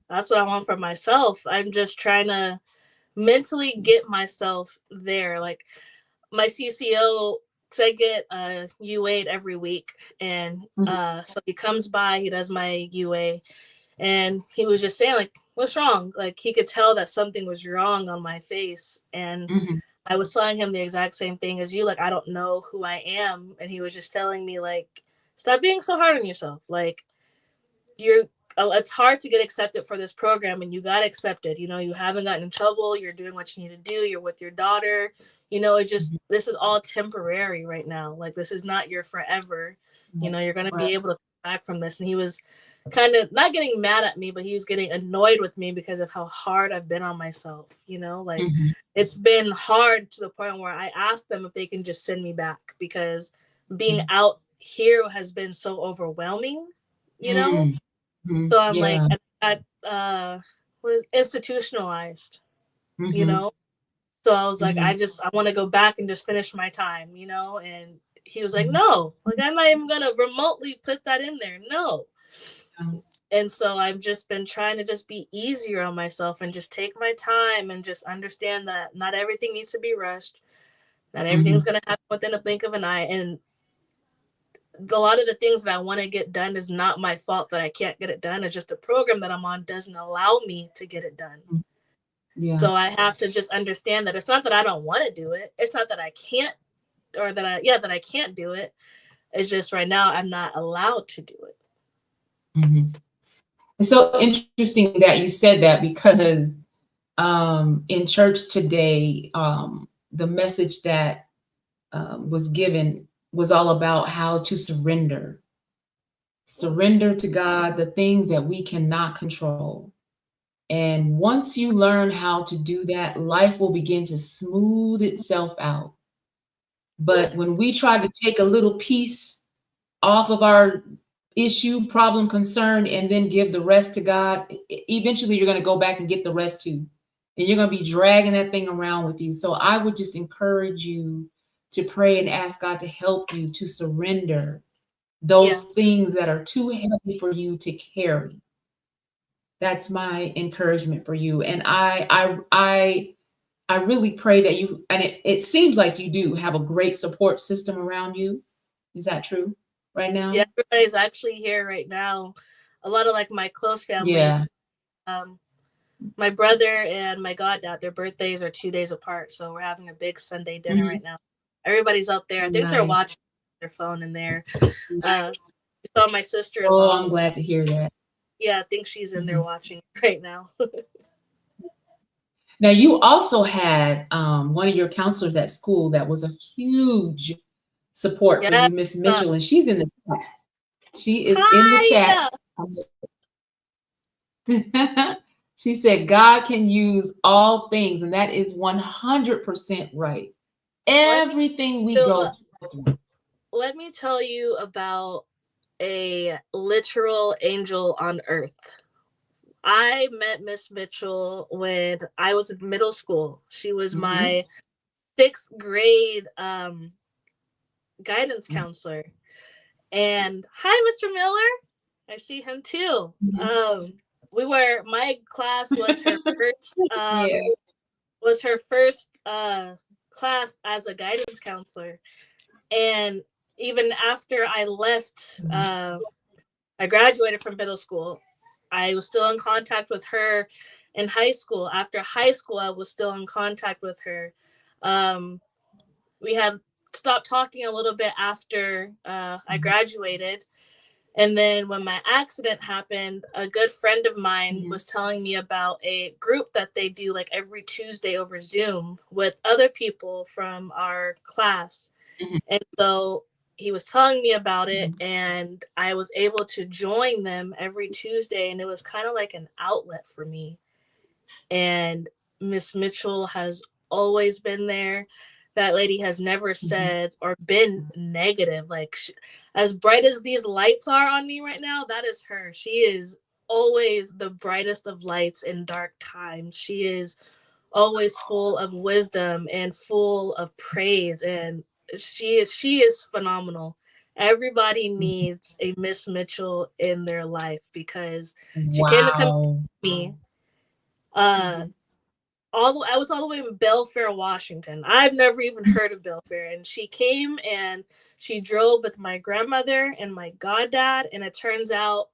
That's what I want for myself. I'm just trying to mentally get myself there. Like my CCO, because I get U8 every week, and Mhm, so he comes by, he does my UA, and he was just saying like, "What's wrong?" Like he could tell that something was wrong on my face, and mhm, I was telling him the exact same thing as you. Like I don't know who I am, and he was just telling me like, "Stop being so hard on yourself." Like you're it's hard to get accepted for this program, and you got accepted. You know, you haven't gotten in trouble, you're doing what you need to do, you're with your daughter. You know, it's just mhm. this is all temporary right now. Like this is not your forever. You Right, know, you're going to right. be able to come back from this. And he was kind of not getting mad at me, but he was getting annoyed with me because of how hard I've been on myself. You know, like Mhm, it's been hard to the point where I asked them if they can just send me back because being mhm. out here has been so overwhelming, you know. Mm, mhm. So I'm like Yeah. at was institutionalized, you Mhm, know. So I was like, mhm, I want to go back and just finish my time, you know. And he was like, mhm. no, like I'm not even gonna remotely put that in there, no. Yeah. And so I've just been trying to just be easier on myself and just take my time and just understand that not everything needs to be rushed. Not everything's Mhm, gonna happen within a blink of an eye. And a lot of the things that I want to get done is not my fault that I can't get it done. It's just the program that I'm on doesn't allow me to get it done. mm. Yeah. So I have to just understand that it's not that I don't want to do it. It's not that I can't, or that that I can't do it. It's just right now I'm not allowed to do it. Mhm. It's so interesting that you said that because in church today, the message that was given was all about how to surrender to God the things that we cannot control. And once you learn how to do that, life will begin to smooth itself out. Yeah. But when we try to take a little piece off of our issue, problem, concern, and then give the rest to God, eventually you're going to go back and get the rest too. And you're going to be dragging that thing around with you. So I would just encourage you to pray and ask God to help you to surrender Yeah. those things that are too heavy for you to carry. That's my encouragement for you. And I really pray that you, and it seems like you do have a great support system around you. Is that true right Yeah. now? Everybody's actually here right now. A lot of like my close family. Yeah. It's my brother and my goddad. Their birthdays are 2 days apart, so we're having a big Sunday dinner right Mhm. now. Everybody's up there. I think they're Nice. watching their phone in there. Uh, saw my sister in Oh, law. I'm glad to hear that. Yeah, I think she's in there Mhm. watching right now. Now, you also had one of your counselors at school that was a huge support for Yeah. you, Miss Uh, Mitchell, and she's in the chat. She is in the chat. Hi. She said, God can use all things, and that is 100% right. Let me Everything we do, go through. let me tell you about a literal angel on earth. I met Miss Mitchell when I was in middle school. She was Mm-hmm. my sixth grade guidance counselor. And hi, Mr. Miller. I see him too. Mm-hmm. My class was her first Yeah. was her first class as a guidance counselor. And even after I left, I graduated from middle school. I was still in contact with her in high school. After high school, I was still in contact with her. Um, we had stopped talking a little bit after I graduated. And then when my accident happened, a good friend of mine Mm-hmm. was telling me about a group that they do like every Tuesday over Zoom with other people from our class. And so he was telling me about it, Mm-hmm. and I was able to join them every Tuesday, and it was kind of like an outlet for me. And Miss Mitchell has always been there. That lady has never Mm-hmm. said or been negative. Like, as bright as these lights are on me right now, that is her. She is always the brightest of lights in dark times. She is always full of wisdom and full of praise, and she is phenomenal. Everybody needs a Miss Mitchell in their life because she came to come Wow. me. uh Mm-hmm. I was all the way in Belfair, Washington. I've never even heard of Belfair. And she came and she drove with my grandmother and my goddad. And it turns out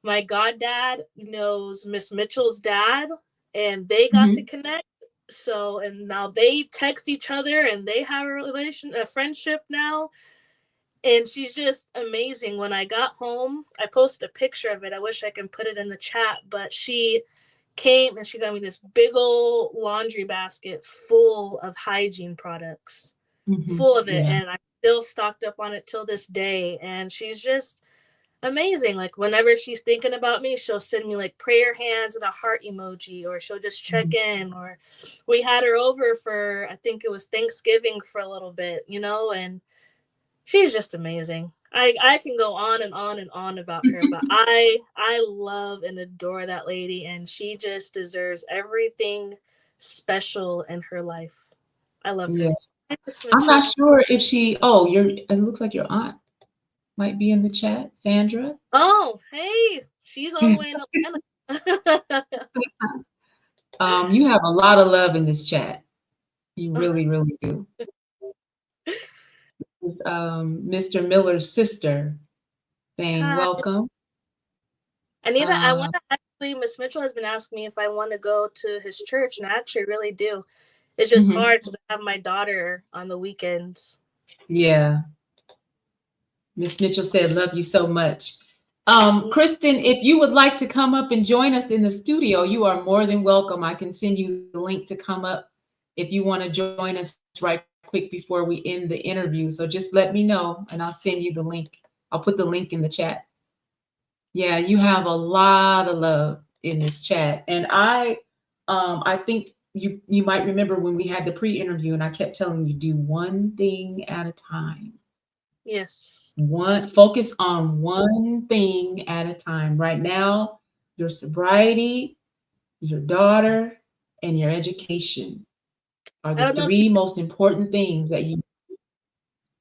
my goddad knows Miss Mitchell's dad, and they got to Mm-hmm. connect. So, and now they text each other and they have a friendship now. And she's just amazing. When I got home, I posted a picture of it. I wish I can put it in the chat, but she came and she got me this big old laundry basket full of hygiene products, Mm-hmm. full of it. Yeah. And I'm still stocked up on it till this day. And she's just amazing. Like, whenever she's thinking about me, she'll send me like prayer hands and a heart emoji, or she'll just check Mm-hmm. in. Or we had her over for, I think it was Thanksgiving for a little bit, and she's just amazing. I can go on and on and on about her, but I love and adore that lady, and she just deserves everything special in her life. I love Yeah. her. Hi, Miss I'm not Mitchell. sure if she, oh, it looks like your aunt might be in the chat, Sandra. Oh, hey, she's all the way in Atlanta. You have a lot of love in this chat. You really, really do. This is Mr. Miller's sister saying Hi, welcome. Anita. I Uh, want to actually. Miss Mitchell has been asking me if I want to go to his church, and I actually really do. It's just mhm. hard because I have my daughter on the weekends. Yeah, Miss Mitchell said, love you so much. Mm, Kristen, if you would like to come up and join us in the studio, you are more than welcome. I can send you the link to come up if you want to join us right quick before we end the interview. So just let me know and I'll send you the link. I'll put the link in the chat. Yeah, you have a lot of love in this chat. And I think you might remember when we had the pre-interview and I kept telling you do one thing at a time. yes. One focus on one thing at a time. Right now, your sobriety, your daughter, and your education are I the don't know if you three most important things that you.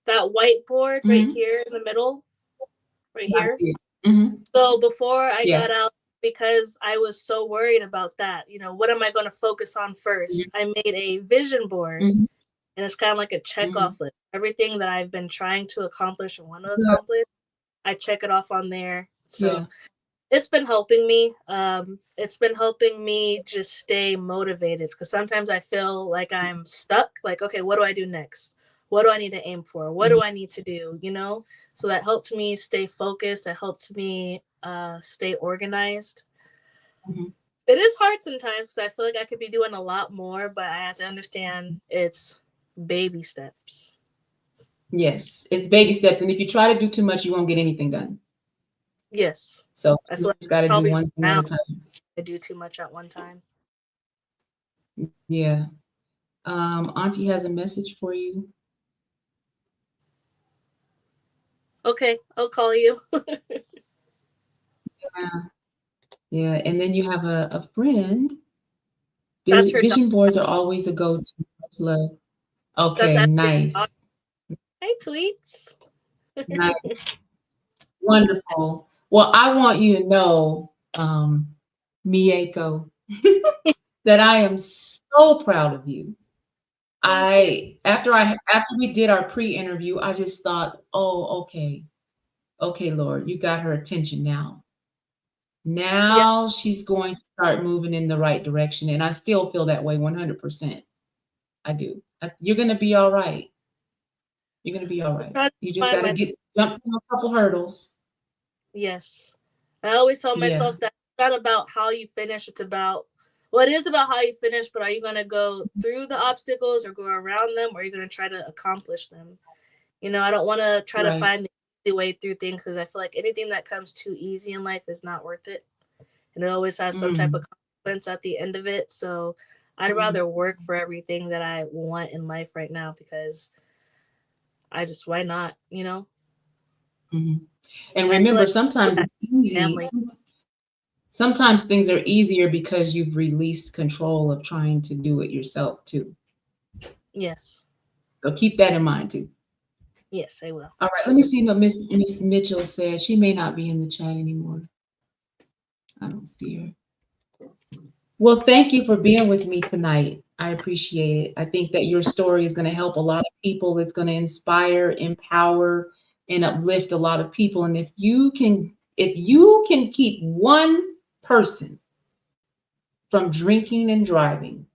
that whiteboard right Mhm. here in the middle, right I here. see it. Mhm. So before I Yeah. got out, because I was so worried about that, what am I going to focus on Mhm. first? I made a vision board, Mhm. and it's kind of like a check Mhm. off list. Everything that I've been trying to accomplish and want to Yeah. accomplish, I check it off on there. So Yeah. it's been helping me. It's been helping me just stay motivated, because sometimes I feel like I'm stuck. Like, okay, what do I do next? What do I need to aim for? What Mhm. do I need to do? So that helps me stay focused. That helps me stay organized. Mhm. It is hard sometimes because I feel like I could be doing a lot more, but I have to understand it's baby steps. Yes, it's baby steps, and if you try to do too much, you won't get anything done. Yes, So I you feel like just got to do probably one thing at now a time. I do too much at one time. Yeah. Auntie has a message for you. Okay, I'll call you. Yeah. Yeah. And then you have a friend. That's her daughter. Vision boards are always a go-to. Love. That's Okay, actually her nice. daughter. Hey, tweets. Nice. Wonderful. Well, I want you to know, Miyeko, that I am so proud of you. Thank you. After we did our pre-interview, I just thought, oh, okay, okay, Lord, you got her attention now. Yeah, Now she's going to start moving in the right direction, and I still feel that way 100%. I do. You're gonna be all right. You're gonna be all I'm right. trying to You just find got to my. get jump through a couple hurdles. Yes. I always tell Yeah. myself that it's not about how you finish, it's about, well, it is about how you finish, but are you going to go through the obstacles or go around them, or are you going to try to accomplish them? I don't want to try to Right. find the easy way through things because I feel like anything that comes too easy in life is not worth it. And it always has some type of Mm, consequence at the end of it. So I'd mm, rather work for everything that I want in life right now because why not, mhm. And I feel remember, like sometimes that it's easy. family. Sometimes things are easier because you've released control of trying to do it yourself too. Yes. So keep that in mind too. Yes, I will. All right, let me see what Miss Mitchell said. She may not be in the chat anymore. I don't see her. Well, thank you for being with me tonight. I appreciate it. I think that your story is going to help a lot of people. It's going to inspire, empower, and uplift a lot of people. And if you can keep one person from drinking and driving,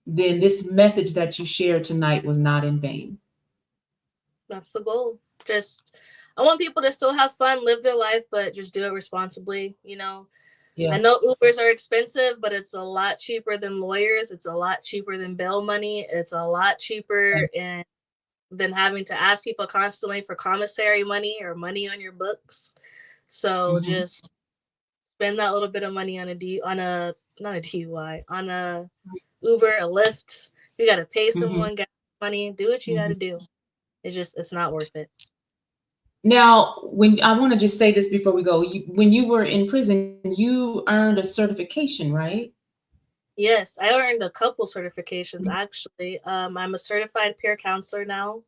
then this message that you shared tonight was not in vain. That's the goal. Just, I want people to still have fun, live their life, but just do it responsibly. I Yeah. know Ubers are expensive, but it's a lot cheaper than lawyers. It's a lot cheaper than bail money. It's a lot cheaper and than having to ask people constantly for commissary money or money on your books. So Mm-hmm. just spend that little bit of money on a not a DUI, on a Uber, a Lyft. You got to pay Mm-hmm. someone, get money, do what you got Mm-hmm. to do. It's not worth it. Now, when I want to just say this before we go, when you were in prison, you earned a certification, right? Yes, I earned a couple certifications actually. I'm a certified peer counselor now.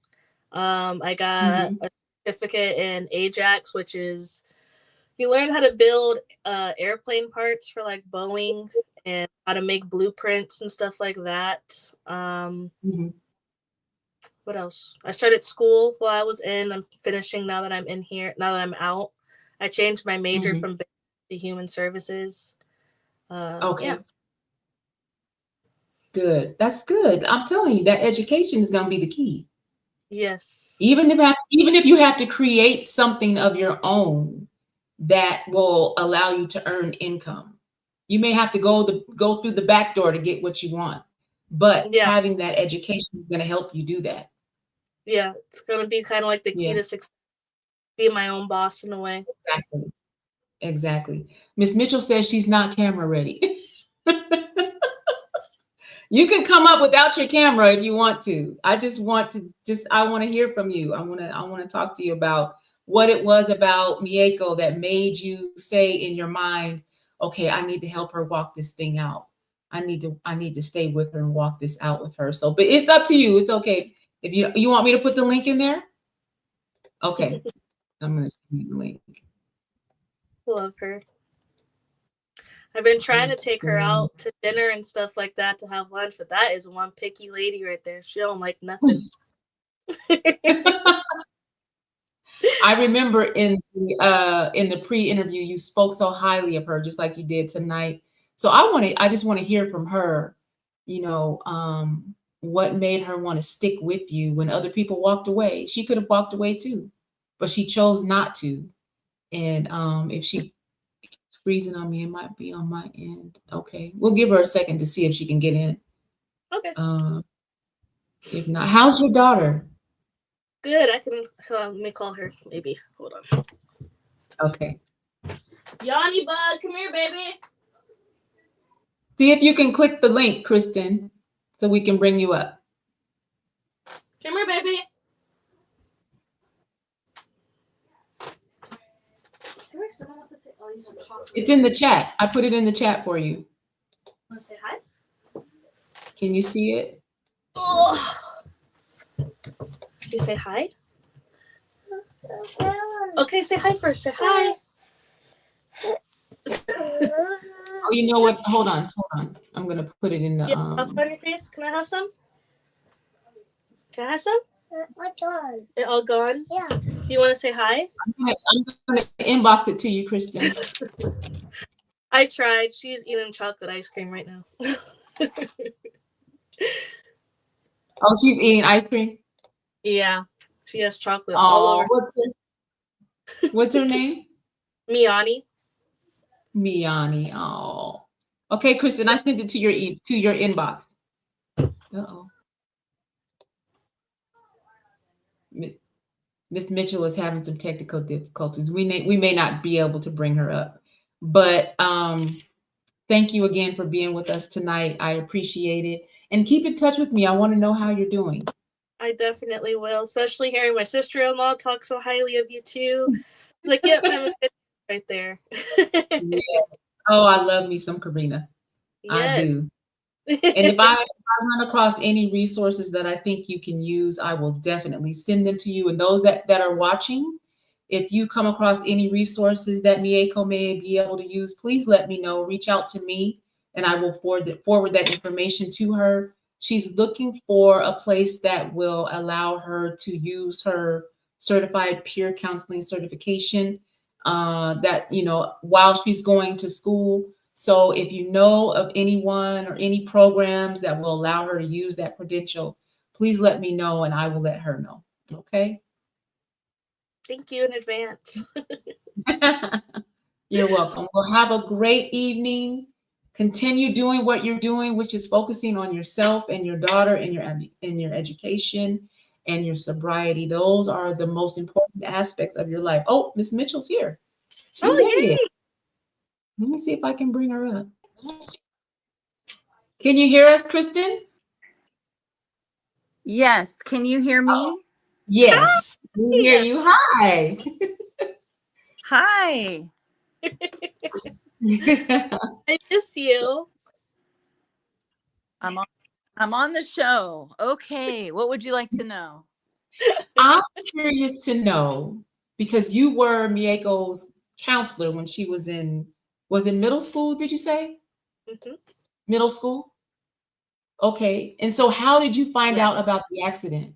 I got Mm-hmm. a certificate in Ajax, which is you learn how to build airplane parts for like Boeing and how to make blueprints and stuff like that. Mm-hmm. What else? I started school while I was in. I'm finishing now that I'm in here. Now that I'm out, I changed my major Mm-hmm. from business to human services. Yeah. Okay, good. That's good. I'm telling you, that education is going to be the key. Yes. Even if you have to create something of your own that will allow you to earn income, you may have to go through the back door to get what you want. But Yeah. having that education is going to help you do that. Yeah. It's gonna be kind of like the key Yeah, to success. Be my own boss in a way. exactly. Exactly. Miss Mitchell says she's not camera ready. You can come up without your camera if you want to. I want to hear from you. I want to talk to you about what it was about Miyeko that made you say in your mind, okay, I need to help her walk this thing out. I need to stay with her and walk this out with her. So, but it's up to you. It's okay. If you want me to put the link in there, okay. I'm gonna send you the link. Love her. I've been trying to take her Okay. out to dinner and stuff like that to have lunch, but that is one picky lady right there. She don't like nothing. I remember in the pre-interview you spoke so highly of her, just like you did tonight. So I just want to hear from her, what made her want to stick with you when other people walked away. She could have walked away too, but she chose not to. And if she keeps freezing on me, it might be on my end. Okay, we'll give her a second to see if she can get in. Okay. Um, if not, how's your daughter? Good. I can let me call her. Maybe. Hold on. Okay. Yanni bug, come here, baby. See if you can click the link, Kristen, so we can bring you up. Come here, baby. Come here. Someone wants to say. It's in the chat. I put it in the chat for you. Want to say hi? Can you see it? Oh. You say hi? Okay, say hi first. Say hi. Oh, you know what? Hold on. I'm gonna put it in the You have chocolate on your face? Can I have some? Can I have some? It all gone? Yeah. You want to say hi? I'm gonna inbox it to you, Kristen. I tried. She's eating chocolate ice cream right now. Oh, she's eating ice cream. Yeah, she has chocolate all over. What's her name? Miani. Miani. Oh. Okay, Kristen, I sent it to your inbox. Uh-oh. Miss Mitchell is having some technical difficulties. We may not be able to bring her up, but thank you again for being with us tonight. I appreciate it, and keep in touch with me. I want to know how you're doing. I definitely will, especially hearing my sister-in-law talk so highly of you too. Like, yep, I'm a right there. Yeah. Oh, I love me some Karina. I Yes. do. And if I run across any resources that I think you can use, I will definitely send them to you. And those that are watching, if you come across any resources that Miyeko may be able to use, please let me know. Reach out to me, and I will forward that information to her. She's looking for a place that will allow her to use her certified peer counseling certification. That while she's going to school. So if you know of anyone or any programs that will allow her to use that credential, please let me know and I will let her know. Okay. Thank you in advance. You're welcome. Well, have a great evening. Continue doing what you're doing, which is focusing on yourself and your daughter and your education and your sobriety. Those are the most important aspects of your life. Oh, Miss Mitchell's here. She made it. Let me see if I can bring her up. Can you hear us, Kristen? Yes. Can you hear me? Yes. We hear you. Hi. Hi. I miss you. I'm on the show. Okay. What would you like to know? I'm curious to know, because you were Miyeko's counselor when she was in middle school, did you say? Mm-hmm. Middle school? Okay. And so how did you find out Yes. about the accident?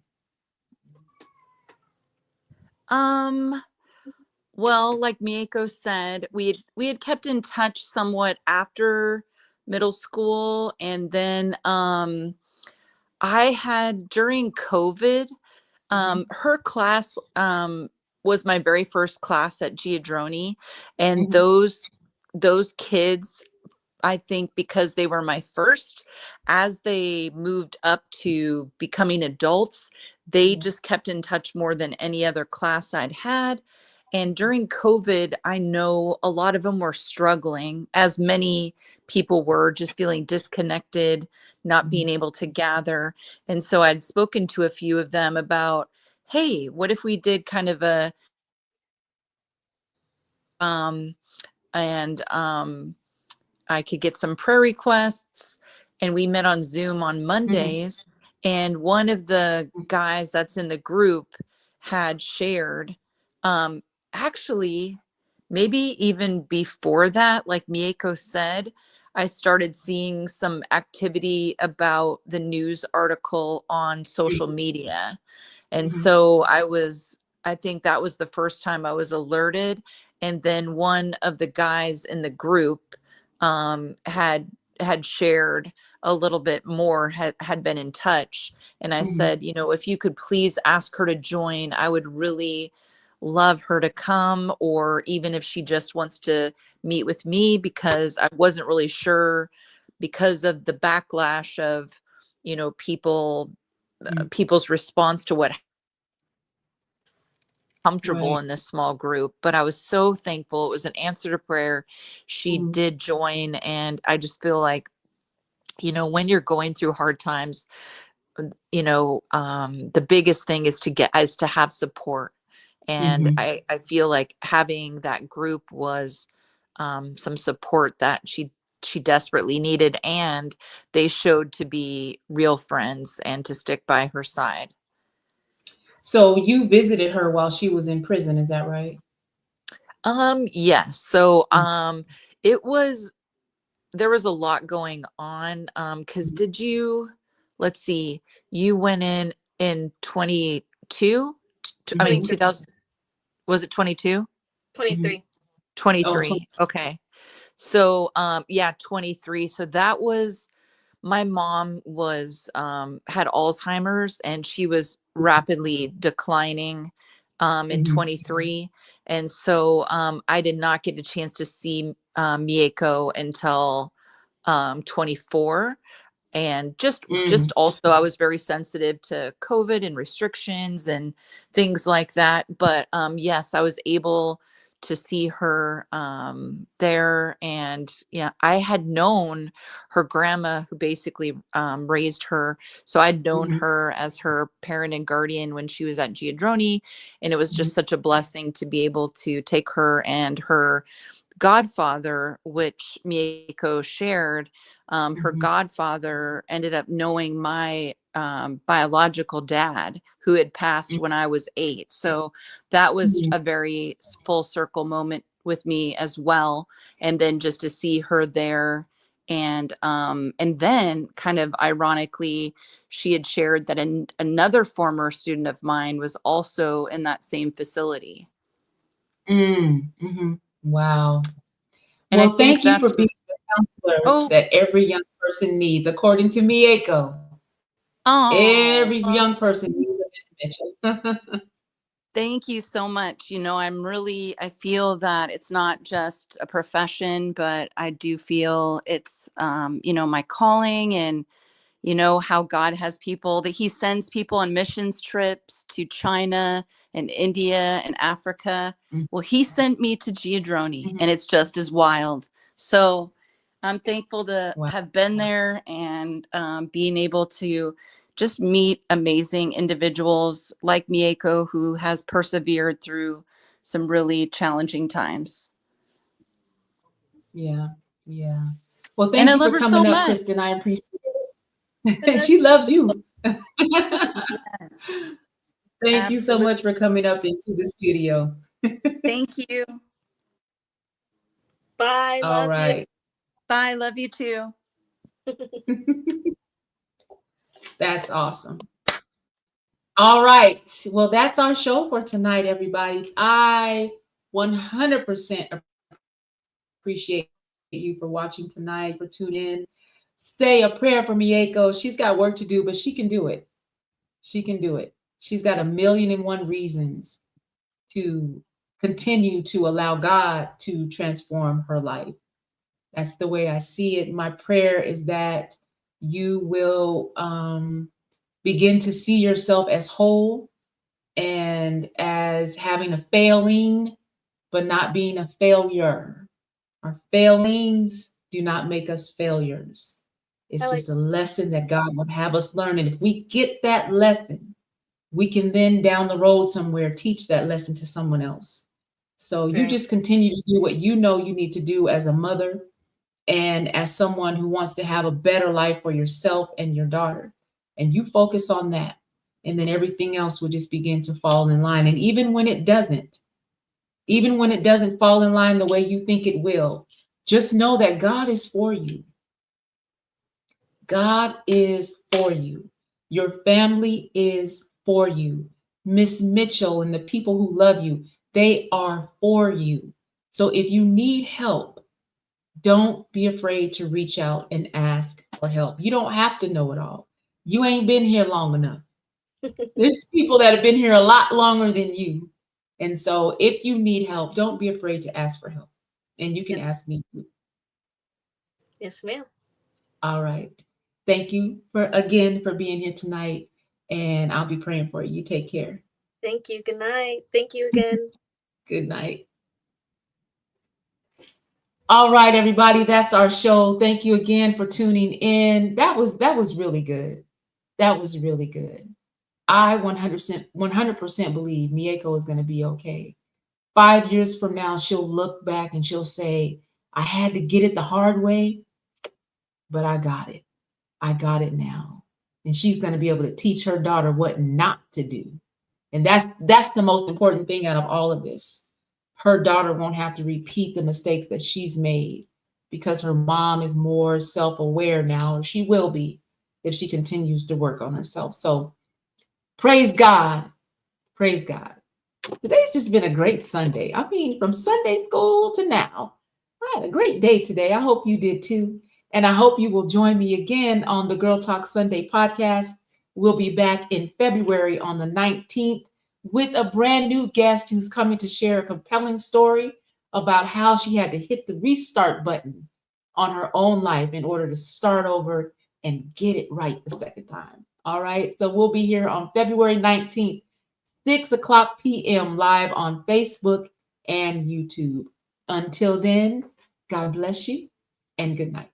Well, like Miyeko said, we had kept in touch somewhat after middle school, and then I had during COVID, her class was my very first class at Giadroni, and Mhm. those kids, I think because they were my first, as they moved up to becoming adults, they Mhm. just kept in touch more than any other class I'd had. And during COVID, I know a lot of them were struggling, as many people were, just feeling disconnected, not being Mhm. able to gather. And so I'd spoken to a few of them about, hey, what if we did kind of a and I could get some prayer requests, and we met on Zoom on Mhm. Mondays. And one of the guys that's in the group had shared, um, actually, maybe even before that, like Miyeko said, I started seeing some activity about the news article on social media. And Mhm. so I think that was the first time I was alerted. And then one of the guys in the group had shared a little bit more, had been in touch. And I Mhm. said, if you could please ask her to join, I would really love her to come, or even if she just wants to meet with me, because I wasn't really sure, because of the backlash of, Mhm. people's response to what comfortable Right. in this small group. But I was so thankful. It was an answer to prayer. She Mhm. did join. And I just feel like, when you're going through hard times, the biggest thing is to have support. And Mhm. I feel like having that group was some support that she desperately needed, and they showed to be real friends and to stick by her side. So you visited her while she was in prison, is that right? Yes. So it was there was a lot going on. Because did you, let's see, you went in 22? I mean, 23. 2000, was it 22? 23. 20. 23. Okay. So yeah, 23. So that was, my mom was had Alzheimer's, and she was rapidly declining in 23. And so I did not get a chance to see Miyeko until 24. And just also, I was very sensitive to COVID and restrictions and things like that. But yes, I was able to see her there. And yeah, I had known her grandma, who basically raised her. So I'd known her as her parent and guardian when she was at Giadroni. And it was just such a blessing to be able to take her and her godfather, which Miyeko shared. Her godfather ended up knowing my biological dad, who had passed when I was 8. So that was a very full circle moment with me as well. And then just to see her there. And then kind of ironically, she had shared that another former student of mine was also in that same facility. Wow. And I Well, think thank you that's for being what's, the counselor oh, that every young person needs, according to Miyeko. oh, Every young person needs a Miss Mitchell. thank you so much. I feel that it's not just a profession, but I do feel it's, my calling. And how God has people, that he sends people on missions trips to China and India and Africa. Well, he sent me to Giadroni, and it's just as wild. So I'm thankful to Wow. have been there, and being able to just meet amazing individuals like Miyeko, who has persevered through some really challenging times. Yeah. Yeah. Well, And thank I you love for her so coming up, much. Kristen. I appreciate it. I And love she loves you. Yes, Thank you so absolutely. much for coming up into the studio. Thank you. Bye. All Love you. right. Bye. Love you too. That's awesome. All right. Well, that's our show for tonight, everybody. I 100% appreciate you for watching tonight, for tuning in. Say a prayer for Miyeko. She's got work to do, but she can do it. She can do it. She's got a million and one reasons to continue to allow God to transform her life. That's the way I see it. My prayer is that you will begin to see yourself as whole and as having a failing, but not being a failure. Our failings do not make us failures. I It's like just a lesson that God would have us learn. And if we get that lesson, we can then down the road somewhere teach that lesson to someone else. So you right. just continue to do what you know you need to do as a mother and as someone who wants to have a better life for yourself and your daughter. And you focus on that. And then everything else will just begin to fall in line. And even when it doesn't fall in line the way you think it will, just know that God is for you. God is for you. Your family is for you. Miss Mitchell and the people who love you, they are for you. So if you need help, don't be afraid to reach out and ask for help. You don't have to know it all. You ain't been here long enough. There's people that have been here a lot longer than you. And so if you need help, don't be afraid to ask for help. And you can Yes. ask me too. Yes, ma'am. All right. Thank you for being here tonight. And I'll be praying for you. You take care. Thank you. Good night. Thank you again. Good night. All right, everybody. That's our show. Thank you again for tuning in. That was really good. That was really good. I 100% believe Miyeko is going to be okay. 5 years from now, she'll look back and she'll say, I had to get it the hard way, but I got it. I got it now. And she's going to be able to teach her daughter what not to do. And that's the most important thing out of all of this. Her daughter won't have to repeat the mistakes that she's made because her mom is more self-aware now, or she will be if she continues to work on herself. So praise God. Praise God. Today's just been a great Sunday. I mean, from Sunday school to now, I had a great day today. I hope you did too. And I hope you will join me again on the Girl Talk Sunday podcast. We'll be back in February on the 19th with a brand new guest who's coming to share a compelling story about how she had to hit the restart button on her own life in order to start over and get it right the second time. All right. So we'll be here on February 19th. 6 o'clock p.m. live on Facebook and YouTube. Until then, God bless you and good night.